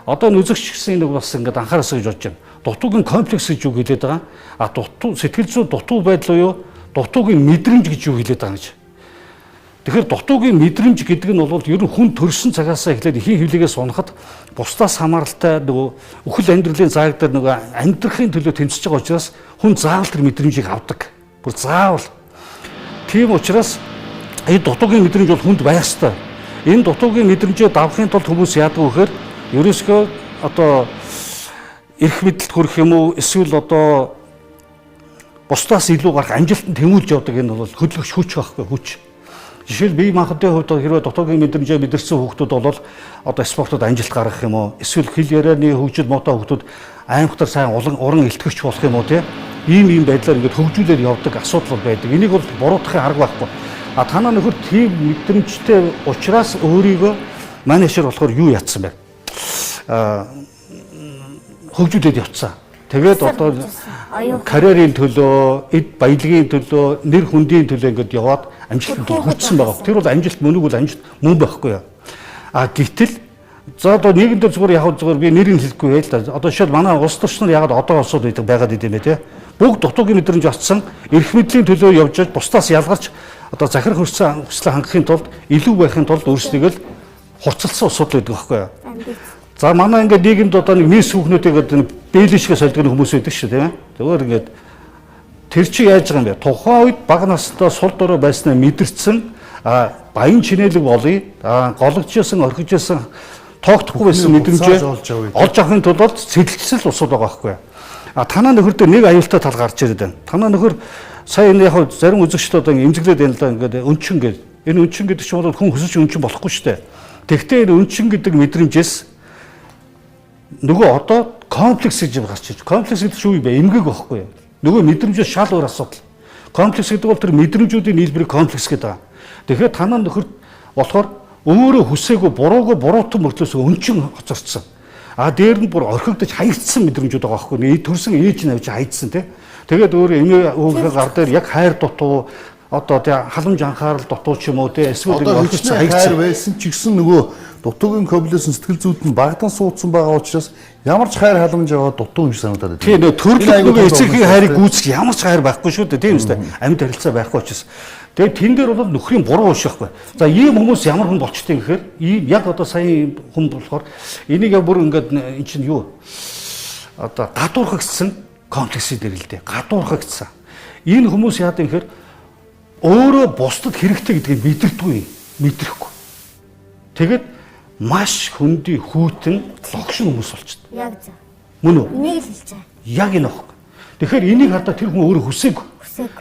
одоо нүзэгч гэсэн нэг бас ингээд анхаараасаа гэж бодож байна. Дутуугийн комплекс гэж юу хэлээд байгаа. А дутуу сэтгэл зүйн дутуу байдал уу дутуугийн мэдрэмж гэж юу хэлээд байгаа гэж. Тэгэхээр дутуугийн мэдрэмж гэдэг нь бол ер нь хүн төрсөн цагаасаа эхлээд эхийн хөвлөгөөс унахад бусдаас хамааралтай нөгөө үхэл амьдралын зааг дээр нөгөө амьдрахын төлөө тэмцэж байгаа учраас хүн заавал тэр мэдрэмжийг авдаг. Бүр заавал. Тийм учраас энэ дутуугийн мэдрэмж бол хүнд байх ёстой. Энэ дутуугийн мэдрэмжээ давахын тулд хүмүүс яадаг вэ гэхээр ерөөсөө одоо эрх мэдэлд хүрэх юм уу эсвэл одоо бусдаас илүү гарах амжилтанд тэмүүлж явдаг энэ бол хөдөлгөж хүч байхгүй хүч. Жишээл бие махбодын хувьд хэрвээ дутуугийн мэдрэмжээ мэдэрсэн хүүхдүүд бол одоо спортод амжилт гаргах юм уу эсвэл хэл ярианы хөгжил муутай хүүхдүүд аймагтар сайн уран илтгэгч болох юм уу тийм ийм байдлаар ингээд хөгжүүлээд явдаг асуудал байдаг. Энийг бол буруутгахын арга байхгүй. А танаа нөхөр тийм мэдрэмжтэй учраас өөрийгөө менежер болохоор юу ятсан бэ? Хөгжүүлээд явцсан. Тэгээд одоо карьерийн төлөө, эд баялагын төлөө, нэр хүндийн төлөө ингээд яваад амжилтанд хүрсэн байгаа. Тэр бол амжилт мөнөг бол амжилт мөн байхгүй юу? А гэтэл за одоо нийгэмдээ зүгээр би нэрийг хэлэхгүй байл та. Одоо шил манай улс төрчнөр ягаад одоо улсууд байдаг байгаад идэм бэ те? Бүгд дутуугийн мэдрэмж авцсан, эрх мэдлийн төлөө явж байгаа бусдаас ялгарч одоо захирах хүслээ хангахын тулд илүү байхын тулд өөрсдөө л хурцлсан усуд байдаг байхгүй юу? За манай ингээд нийгэмд одоо нэг нийс хүүхнүүдийг бэлэшгээ солидог хүмүүс байдаг шүү тийм ээ. Зөвөр ингээд тэр чи яаж байгаа юм бэ? Тухайн үед бага настай сул дорой байснаа мэдэрсэн баян чинэлэг болъё. Гологжсэн, орхижсэн, тоогдохгүй байсан мэдрэмжээ олж авахын тулд сэтэлцэл усуд байгаа байхгүй юу? Танаа нөхөр дээр нэг аюултай тал гарч ирээд байна. Танаа нөхөр сая энэ яг зарим үзэгчд одоо эмзэглээд байна л да ингээд өнчин гэдэг. Энэ өнчин гэдэг чинь бол хүн хөсөж өнчин болохгүй шүү дээ. Тэгвэл энэ өнчин гэдэг мэдрэмжээс нөгөө одоо комплекс гэж гарч ирж. Комплекс гэдэг чинь юу юм бэ? Эмгэг байхгүй юу? Нөгөө мэдрэмжээс шал өөр асуудал. Комплекс гэдэг бол тэр мэдрэмжүүдийн нийлбэрийг комплекс гэдэг. Тэгэхээр танаа нөхөр болохоор өөрөө хүсээгүй буруутан мөртлөөс өнчин хоцорцсон. Дээр нь бүр орхигдож хаягдсан мэдрэмжүүд байгаа байхгүй юу? Төрсөн ээж нь авч хаягдсан тий. Тэгээд өөрөө эмээ өвгөө гар дээр яг хайр дутуу одоо тий халамж анхаарал дутуу ч юм уу тий эсвэл орхигдсан хаягдсан байсан ч гэсэн нөгөө дутуугийн комплекс сэтгэл зүйд нь багтан суудсан байгаа учраас ямар ч хайр халамж аваад дутуу юм шиг санагдаад байна. Тийм нөгөө төрөлх нөгөө эцгийн хайрыг гүйцэх ямар ч хайр байхгүй шүү дээ тийм үстэй. Амьд харилцаа байхгүй учраас. Тэгээд тэн дээр бол нөхрийн буруу ууш байхгүй. За ийм хүмүүс ямар хүн болчтой гэхээр ийм яг одоо сая хүн болохоор энийг яг бүр ингээд эн чинь юу одоо гадуурхагдсан комплексийн дээр л дээ. Гадуурхагдсан. Энэ хүмүүс яадаг гэхээр өөрөө бусдад хэрэгтэй гэдгийг мэдрэхгүй. Тэгээд маш хөндөй хүйтэн логшин хүмүүс болчихсон. Яг зөв. Мөн үү? Энийг л хэлж байгаа. Яг энэ баг. Тэгэхээр энийг хардаа тэр хүн өөрөө хүсээгүй.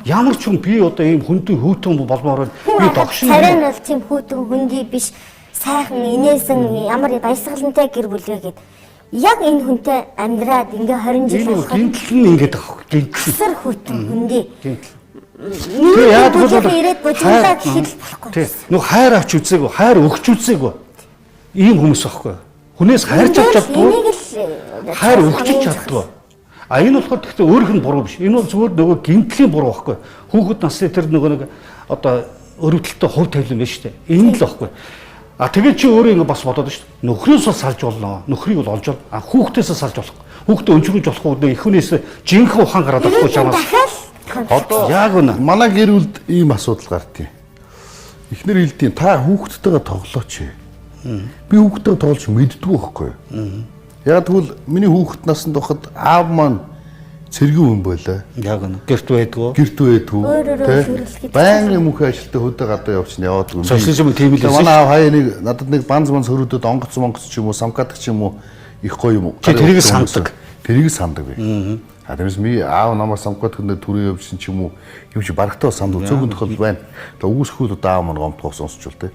Ямар ч хүн би одоо ийм хөндөй хүйтэн болмоор би догшин. Царай нь бол тийм хүйтэн хөндөй биш. Сайхан инээсэн ямар баясгалантай гэр бүлгээгээд яг энэ хүнтэй амьдраад ингээ 20 жил болох. Гинтл нь ингээд байгаа. Гинтл. Сар хүйтэн хөндөй. Гинтл. Тэгээ яад бол ирээд бужиглаа гэхэд болохгүй. Тий. Нүг хайр авч үзээгүй, хайр өгч үзээгүй. Ийм хүмүүс байхгүй. Хүнээс хайрч чаддгүй. Хайр өгч чаддгүй. Энэ болохоор гэхдээ өөрийнх нь буруу биш. Энэ бол зүгээр нөгөө гинтлийн буруу байхгүй. Хүүхэд насны тэр нөгөө нэг одоо өрөвдөлтөй хувь тавилан байна шүү дээ. Энэ л байхгүй. Тэгээд чи өөрөө ингэ бас бодоод шүү дээ. Нөхрөөс салж болно. Нөхрийг бол олж болно. Хүүхдээсээ салж болох. Хүүхдээ өнчрүүлж болох уу? Их хүнээс жинхэнэ ухаан гараад болохгүй чамаас. Одоо яг үнэ. Манай гэр бүлд ийм асуудал гардыг. Эхнэр хэлдэг та хүүхдтэйгээ тоглооч. Би хүүхдтэйгээ тоглож мэддгүй байхгүй. Яг тэгвэл миний хүүхэд насанд байхад аав маань цэргийн хүн байлаа. Яг үнэ. Гэрт байдгүй. Байнгын мөнх ажилтаа хөдөө гадаа яваад. Социализм тийм л байсан. Манай аав хаяа надад нэг банз хөрөөдөд онгоц ч юм уу, самкадаг ч юм уу их гоё юм. Тэрийг сандаг. Тэрийг сандаг би. Тэрээс ми аав намайг самкадаг нэ түрээ явжсэн ч юм уу юм чи барагтаа санд цөөхөн тохиол байна. Тэгээ үүсэхүүд одоо аав маань гомдох сонсчул тээ.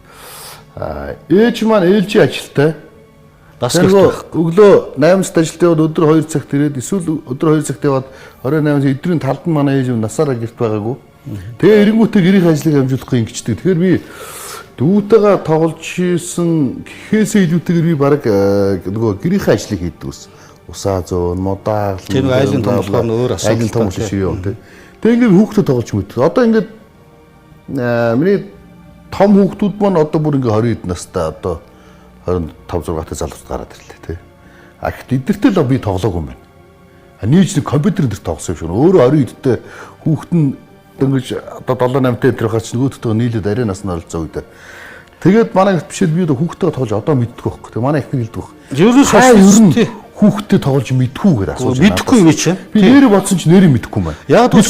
Ээж маань ээлжийн ажилтай. Бас өглөө 8-д ажилд яваад өдөр 2 цагт ирээд эсвэл өдөр 2 цагт яваад 28-нд өдрийн талд нь манай ээж насаараа гэрт байгаагүй. Тэгээ эренгүүтээ гэрийн ажлыг амжуулахгүй ингэчдэг. Тэгэхээр би дүүтэйгээ тоглож ийсэн гэхээсээ илүүтэйгээр би баг нөгөө гэрийн ажлыг хийдэг ус. Усаа зөөн, модаа аглан. Тэр айлын том болохоор өөр асуудал. Айлын том шиг юм тий. Тэгээ ингээд хүүхдэд тоглож мэддэг. Одоо ингээд миний том хүүхдүүд маань одоо бүр ингээ 20 хэд настай одоо 25 6 та залуус гараад ирлээ тий. А гэхдээ эдгэртэй л би тоглоогүй юм байна. Нийж нэг компьютер дээр тоглосон юм шиг. Өөрөө 20 хэдтэй хүүхэд нь ингэж одоо 7 8 дээр гарч нөгөөдөлтөө нийлээд аренаас нь оролцоо үед. Тэгээд манай бишэл би хүүхдтэй тоглож одоо мэддэг байхгүй. Тэгээд манай их хэлдэг байхгүй. Ер нь социалист хүүхдтэй тоглож мэдхүү гэдэг асууж байна. Мэдхгүй юм чинь. Би нэрээ бодсон ч нэрээ мэдхгүй юм байна. Яг л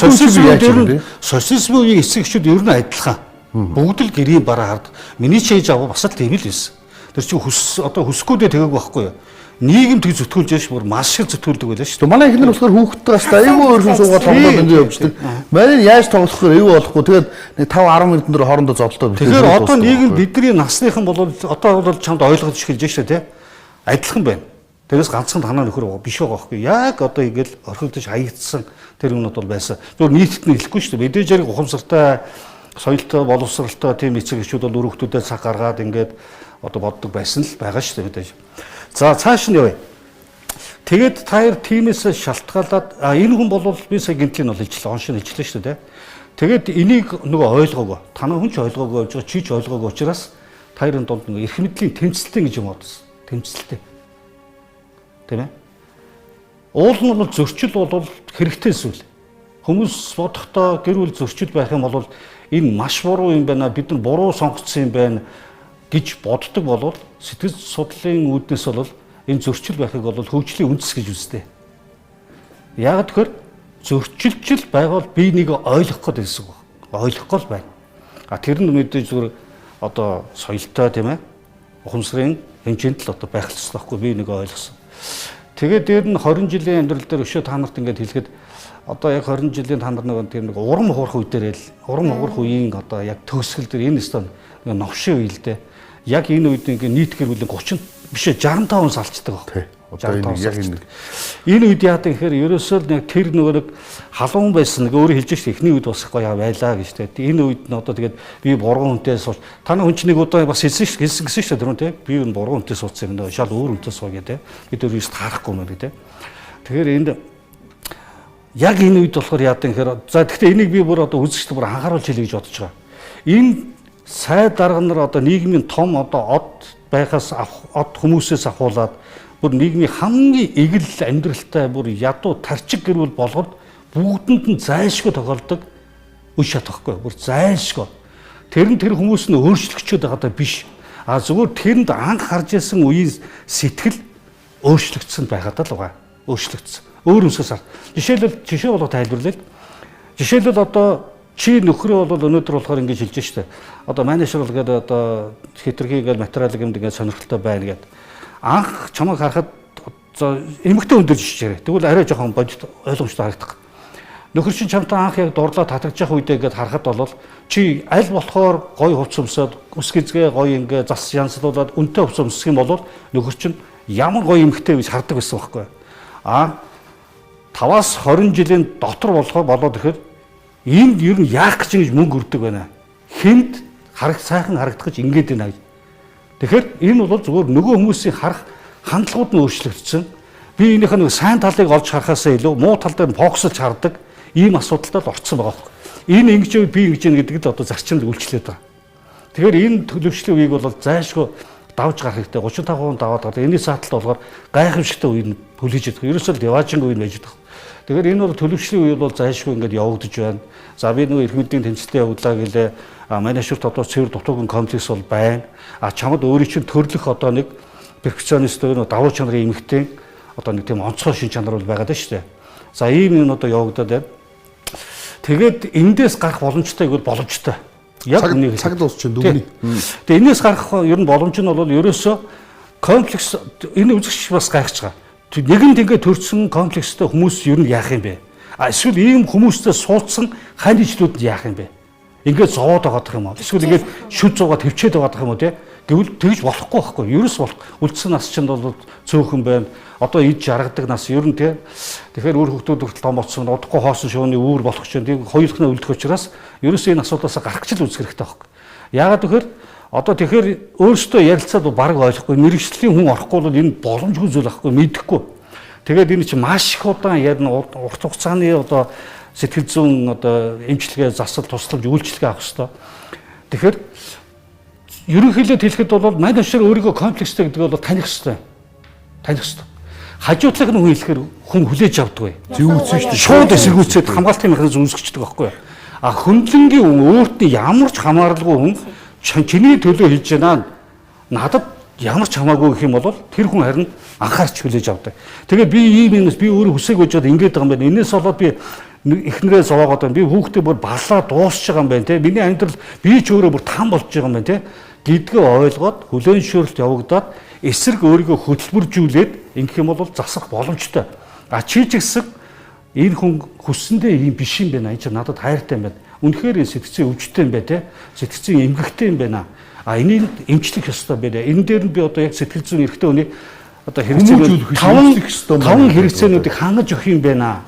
социализм үеийн эсрэгчүүд ер нь адилхан. Бүгд л гэрийн бараа хардаг. Миний чийж аваа бас л тийм л байсан. Тэр чинь хүсэхгүйдээ тэгээг байхгүй юу? Нийгэм тэг зүтгүүлж яаш бүр маш их зүтгүүлдэг байлаа шүү дээ. Манай ихнэр болохоор хүүхдтэй бас аюул өөрсөн суугаад тоглоод ингэ явждаг. Манай яаж тоглох вэ? Аюул болохгүй. Тэгээд 5 10 минут дээр хоорондоо зодтолтой. Тэгэхээр одоо нийгэм бидний насныхан бол одоо бол чамд ойлгож эхэлж шүү дээ, тий? Адилхан байна. Тэрээс ганцхан танаа нөхөр биш байгаа байхгүй. Яг одоо ингээл орхигдож хаягдсан тэр юмнууд бол байсан. Зөв нийтэд нь хэлэхгүй шүү дээ. Мэдээж яг ухамсартай, соёлтой, боловсралтай тийм эцэгчүүд бол өрөвхтүүдэд цаг гаргаад ингээд одоо боддог байсан л байгаа шүү дээ мэдээж. За цааш нь явъя. Тэгээд таяр тиймээс шалтгаалаад энэ хүн бол би сая гинтлийн бол ижлээ, оншин ижлээ шүү дээ. Тэгээд энийг нөгөө ойлгоогүй. Танаа хүн ч ойлгоогүй, чи ч ойлгоогүй учраас таярын донд нөгөө эрх мэдлийн тэмцэлтэй гэж юм бодсон. Тэмцэлтэй. Тийм ээ. Уул нь бол зөрчил бол хэрэгтэй зүйл. Хүмүүс бодохдоо гэр бүл зөрчил байх юм бол энэ маш буруу юм байна. Бид нар буруу сонгоцсон юм байна гэж боддог болвол сэтгэл судлалын үүднээс бол энэ зөрчил байхыг бол хөгжлийн үндэс гэж үздэг. Яг тэгэхээр зөрчилжил байвал би нэг ойлгох гээд байсан үг. Ойлгохгүй л байна. Тэр нь мэдээж зүгээр одоо соёлтой тийм ээ. Ухамсарын хэмжээнд л одоо байх л ёстой байхгүй би нэг ойлгосон. Тэгээд дээр нь 20 жилийн амьдрал дээр өшөө та нарт ингээд хэлэхэд одоо яг 20 жилийн та нар нэг урам хуурах үе дээр л урам хуурах үеийн одоо яг төгсгөл дээр энэ стон новшин үе л дээ. Яг энэ үед ингээд нийт гэр бүлийн 30 биш 65 хүн салцдаг баг. Энэ үед яадаг гэхээр ерөөсөө л яг тэр нэг халуун байсан нэг өөрөө хэлж штэ эхний үед бас гоё байлаа гэж тэ. Энэ үед нь одоо тэгээд би бурган хүнтэй сууж танаа хүн чинь нэг удаа бас хэлсэн гэсэн штэ түрүүн тэ. Би энэ бурган хүнтэй суудсан юм даа шал өөр хүнтэй сууя тэ. Би тэр юуст харахгүй мэн тэ. Тэгэхээр энд яг энэ үед болохоор яадаг гэхээр за гэхдээ энийг би бүр одоо үзэгчд бүр анхааруулж хэлье гэж бодож байгаа. Энэ сай дарга нар одоо нийгмийн том одоо од байхаас од хүмүүсээс ахуулаад бүр нийгмийн хамгийн эгэл амьдралтай бүр ядуу тарчиг гэр бүл болгоод бүгдэнд нь зайлшгүй тохиолдог үе шат байхгүй бүр зайлшгүй. Тэр хүмүүс нь өөрчлөгчөд байгаа даа биш. Зүгээр тэрэнд анх харж ирсэн үеийн сэтгэл өөрчлөгдсөн байгаад л байгаа. Өөрчлөгдсөн. Өөр өмсгөөс жишээ болоо тайлбарлая. Жишээлбэл одоо чи нөхрөө бол өнөөдөр болохоор ингэж хэлж штэ. Одоо менежер бол гэдэг одоо хэтэрхий гэдэг материал гэмд ингээд сонирхолтой байна гэдэг. Анх чамайг харахад эмэгтэй хүн дээр жишээрээ. Тэгвэл арай жоохон бодит ойлгомжтой харагдах. Нөхөр чинь чамтай анх яг дурлаа татагдж явах үедээ ингээд харахад бол чи аль болохоор гой хувц өмсөд ус гизгээ гой ингээд зас янзлуулаад үнэтэй хувц өмсөх юм бол нөхөр чинь ямар гой эмэгтэй гэж хардаг байсан байхгүй. 5-аас 20 жилийн дотор болоод ирэхэд энд ер нь яах гэж мөнгө өрдөг байна. Хэмд сайхан харагдах гэж ингэж байна. Тэгэхээр энэ бол зүгээр нөгөө хүмүүсийн харах хандлагууд нь өөрчлөгдсөн. Би энийхээ нэг сайн талыг олж харахаас илүү муу тал дээр фокуслж хардаг ийм асуудалтай орцсон байгаа байхгүй. Энэ ингэж би ингэж яах гэдэг л одоо зарчимд үйлчлээд байгаа. Тэгэхээр энэ төлөвшлийн үеийг бол зайлшгүй давж гарах хэрэгтэй. 35% даваад гардаг. Энэний сааталт болохоор гайхамшигтай үе нь хүлээж идэх. Ерөөсөө яваажинг үе нь байж байгаа. Тэгэхээр энэ бол төлөвшлийн үе бол зайлшгүй ингээд явагдаж байна. За би нөгөө эрх мэдлийн тэмцэлтэй явуулаа гэлээ. Менежер тодор цэвэр дутуугийн комплекс бол байна. Чамд өөрийн чинь төрлөх одоо нэг перфекционист нөгөө давуу чанарын эмэгтэй одоо нэг тийм онцгой шин чанар бол байгаад байна шүү дээ. За ийм юм одоо явагдаад байна. Тэгээд эндээс гарах боломжтой гэвэл боломжтой. Яг үнийг цаг дуусч дүгний. Тэгээд энэс гарах ер нь боломж нь бол ерөөсөө комплекс энэ үзэгч бас гайхаж байгаа. Нэгэнд ингээд төрсэн комплекстэй хүмүүс ер нь яах юм бэ? Эсвэл ийм хүмүүстэй суудсан хань ижлүүд яах юм бэ? Ингээд зовоод байгаа юм уу? Эсвэл ингээд шүд зугаад төвчээд байгаа юм уу те? Гэвэл тэгж болохгүй байхгүй. Ерөөс болох. Үлдсэн нас чинь бол цөөхөн байна. Одоо ид жаргадаг нас ер нь те. Тэгэхээр өөр хөлтүүд хүртэл том боцсон. Удахгүй хоосон шууны үүр болох чинь тийм хоёулахнаа үлдэх учраас ерөөсөө энэ асуудлаас гарах ч л үзэх хэрэгтэй байхгүй. Яагаад гэхээр одоо тэгэхээр өөрөөсөө ярилцаад баг ойлгохгүй мэрэгжлийн хүн орохгүй бол энэ боломжгүй зүйл байхгүй мэдэхгүй. Тэгээд энэ чинь маш их удаан ярина урт хугацааны одоо сэтгэл зүйн одоо эмчилгээ засал тусламж үйлчлэгээ авах хэрэгтэй. Тэгэхээр ерөнхийдөө хэлэхэд бол мань авшир өөрийгөө комплекстэй гэдэг бол таних хэрэгтэй. Таних хэрэгтэй. Хажуудлах нь хүн хэлэхээр хүн хүлээж авдаг. Зэвүүцэн шүү дээ. Шууд эсэргүүцээд хамгаалтын механизм үүсгэждэг байхгүй юу? А хөндлөнгийн хүн өөрт нь ямар ч хамааралгүй хүн чиний төлөө хийж байна. Надад ямар ч хамаагүй гэх юм бол тэр хүн харин анхаарч хүлээж авдаг. Тэгээд би ийм юмс би өөрөө хүсэж байжгаад ингэж байгаа юм байна. Энээс болоод би эхнэрээ зовоогоод байна. Би хүүхдээ бүр баллаа дуусч байгаа юм байна те. Миний амьдрал би ч өөрөө бүр там болж байгаа юм байна те. Гэдгээ ойлгоод хүлээншөөрөлт явагдаад эсрэг өөрийгөө хөтөлбөржүүлээд ингэх юм бол засах боломжтой. А чи ч гэсэн энэ хүн хүссэндээ ийм биш юм байна. Энэ ч надад хайртай юм байна. Үнэхээр сэтгцэн өвчтэй юм байна те. Сэтгцэн эмгэгтэй юм байна. А энийг эмчлэх ёстой байна. Энэ дээр нь би одоо яг сэтгэл зүйн эрхтэй хүний одоо хэрэгцээнүүд 5 хэрэгцээнүүдийг хангаж өгөх юм байна.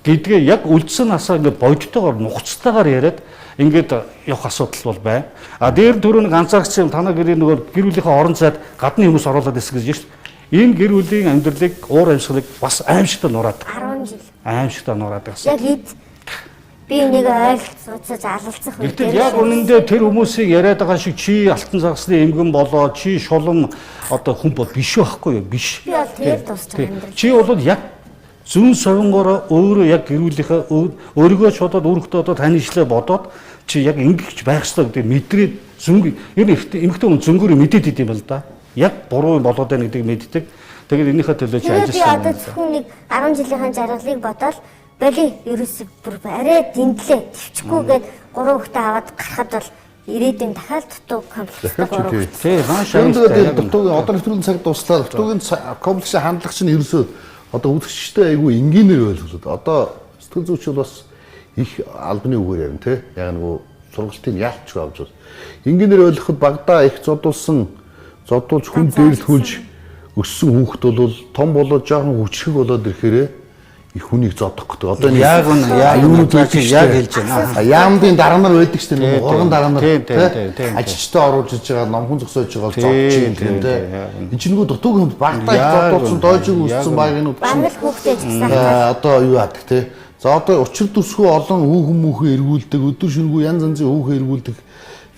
Гэдгээ яг үлдсэн насаа ингээд бодтойгоор нухацтайгаар яриад ингээд явах асуудал бол байна. А дээр түрүүн анзаарчихсан танаа гэрээ нөгөө гэр бүлийнхээ орон зайд гадны хүмүүс оруулаад ирсэн гэж шүү дээ. Энэ гэр бүлийн амьдралыг уур амьсгалыг бас аимшигтай нураад. 10 жил. Аимшигтай нураад гэсэн. Яг ид би энийг ойлцож алалцах үү. Гэтэл яг үнэндээ тэр хүмүүсийг яриад байгаа шиг чи алтан загсны эмгэн болоо чи шулам одоо хүн бол биш байхгүй юу? Биш. Би бол тэр тусч байгаа амьдрал. Чи бол яг зүүн совингоор өөрөө яг гэрүүлийнхээ өөрийгөө ч бодоод өөрөختөө одоо танишлаа бодоод чи яг ингэж байх ёстой гэдэг мэдрээд зүнг ер нь эмэгтэй хүн зөнгөөр мэдээд идэм байл да. Яг буруу болоод байна гэдгийг мэддэг. Тэгээд энийхээ төлөө чи ажилласан. Би одоо зөвхөн нэг 10 жилийн жаргалыг бодоод боли ерөөсөй бүр арай дэндлээ төвчгүйгээд 3 хүүхдээ аваад гарахад бол ирээдүйн дахиад дутуу комплекстэй 3 хүүхдээ. Тий, маш Тэгээд дутуугийн одоо нэвтрүүлгийн цаг дуслаа. Дутуугийн комплексийн хандлага чинь ерөөсөө одоо үзэгчтэй айгүй энгийнээр ойлголоо. Одоо сэтгэл зүйч бас их албаны үгээр ярина тий. Яг нөгөө сургалтын ялч авч бол энгийнээр ойлгоход багадаа их зодуулж хүн дээрлүүлж өссөн хүүхэд бол том болоод жоохон хүчрэг болоод ирэхээрээ их хүнийг зодох гэдэг. Одоо энэ яг юу яг хэлж байна. Яамдын дараа нар байдаг шүү дээ. Урган дараа нар тий. Ажилчтай оруулж иж байгаа номхон зогсоож байгаа бол зодж юм тий. Энэ чинь нөгөө дутууг юм багтаа зодуулсан дойжиг үссэн багийнууд чинь багт хүүхдээ ч гэсэн одоо юу яадаг тий. За одоо учир төсгөө олон хүүхэн мөхөө эргүүлдэг, өдөр шөнөгүй янз янзын хүүхэн эргүүлдэг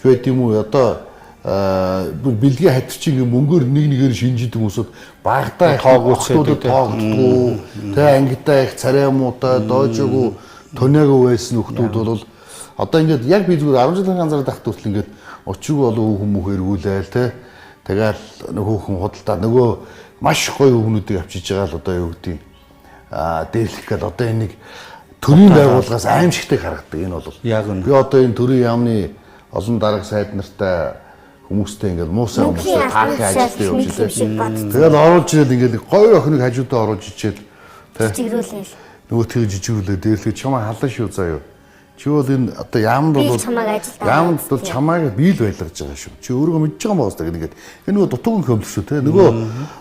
байд юм уу? Одоо бэлгийн хатчин мөнгөөр нэг нэгээр шинжидэг хүмүүсүүд багтаа тоогоцоод тоогдгүй тэ ангидаа их царай муутай доожгүй тоноогүй байсан хүмүүс бол одоо ингээд яг би зүгээр 10 жилийн ганцаараа тахт хүртэл ингээд очиг болоо хүүхэн мөх эргүүлээл тэ тэгэл хүүхэн худалдаа нөгөө маш гоё хүүхнүүдийг авчиж байгаа л одоо юу гэдэг дээрлэх гээд одоо энийг төрийн байгууллагаас аимшигтай харагддаг энэ бол би одоо энэ төрийн яамны олон дарга сайд нартай хүмүүстэй ингээд муусаа хүмүүсээ таахын ажилтаа явуулж байгаа. Тэгэл оруулж ирээд ингээд гоё охиныг хажуудаа оруулж ичээд жижигрүүлээл. Нөгөөтгөө жижигрүүлээ дээрлээ чамаа халан шүү заяа. Чи бол энэ одоо яамд бол яамд бол чамааг биел байлгаж байгаа шүү. Чи өөрөө мэдж байгаа мó хэвээр ингээд энэ нөгөө дутуугийн комплекс шүү те. Нөгөө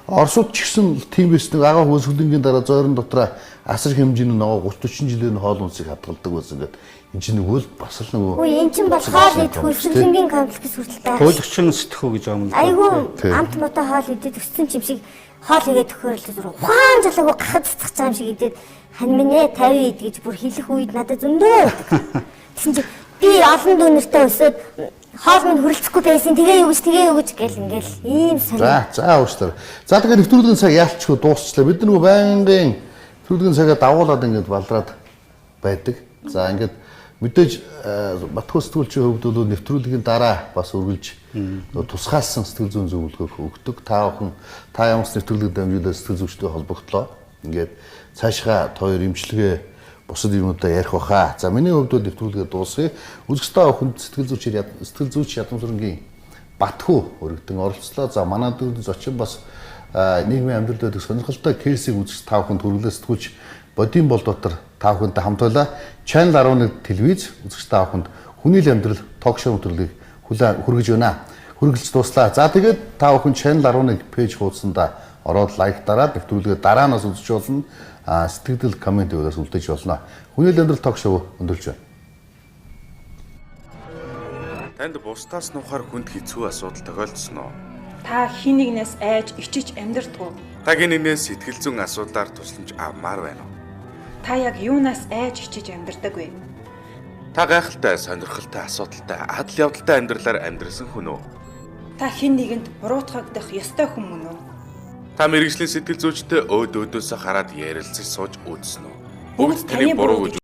Оросууд ч гэсэн тийм биш нэг агаа хөөсгөлөнгийн дараа зойрон дотроо асар хэмжээний нөгөө 30-40 жилийн хоол унсыг хадгалдаг байсан ингээд энэ чинь нөгөө л бас л нөгөө үгүй эн чинь бол хоол идэх хөлсөлөнгийн комплекс хүртэл байх. Хуулагчин сэтгхүү гэж байгаа юм л. Айгүй амт мото хоол идээд өссөн юм шиг хоол игээд өгөхөөр л ухаан жалаагүй гахад цацах цаам шиг идээд хань минь 50 ид гэж бүр хэлэх үед надад зөндөө. Тэгсэн чи би олон дүүнэртэй өсөөд хоол минь хөрөлцөхгүй байсан тэгээ юу гэж гэл ингээл ийм сони. За уушлаа. За тэгэхээр нэвтрүүлгийн цаг яалчгүй дуусчлаа. Бид нөгөө байнгын нэвтрүүлгийн цагаа дагуулад ингээд балраад байдаг. За ингээд мэдээж Батхуу сэтгүүлчийн хувьд бол нэвтрүүлгийн дараа бас үргэлж тусгаалсан сэтгэл зүйн зөвлөгөө өгдөг. Та бүхэн та ямар нэвтрүүлэг дамжуулаад сэтгэл зүйчтэй холбогдлоо. Ингээд цаашгаа тоор эмчилгээ бусад юмудаа ярих баха. За миний хувьд бол нэвтрүүлгээ дуусгая. Үзэгчтэй бүхэнд сэтгэл зүйч ядамсрынгийн Батхуу өргөдөн оролцлоо. За манай дөрөв зочин бас нийгмийн амьдралд байдаг сонирхолтой кейсийг үзэж та бүхэнд хүргэлээ сэтгүүлч Бодин бол дотор та бүхэнтэй хамт байлаа. Channel 11 телевиз үзэгч та бүхэнд хүний л амьдрал ток шоу төрлийг хүргэж байна. Хүргэлж дуслаа. За тэгээд та бүхэн Channel 11 пэйж хуудсанда ороод лайк дараад нэвтрүүлгээ дараанаас үзэж болно. Сэтгэл комент өгөөс үлдээж болно. Хүний л амьдрал ток шоу өндөрлж байна. Танд бусдаас нухаар хүнд хэцүү асуудал тохиолдсон уу? Та хин нэгнээс айж ичиж амьдрдаггүй. Та гинээс сэтгэл зүйн асуудлаар тусламж авмаар байна уу? Та яг юунаас айж ичиж амьдрдаг вэ? Та гайхалтай, сонирхолтой, асуудалтай, адал явдалтай амьдралаар амьдрсан хүн үү? Та хэн нэгэнд буруутгагдах ёстой хүн мөн үү? Та мэрэгжлийн сэтгэл зүйчтэй өөдөөдөөсөө хараад ярилцаж сууж үзсэн үү? Бүгд таны буруу гэж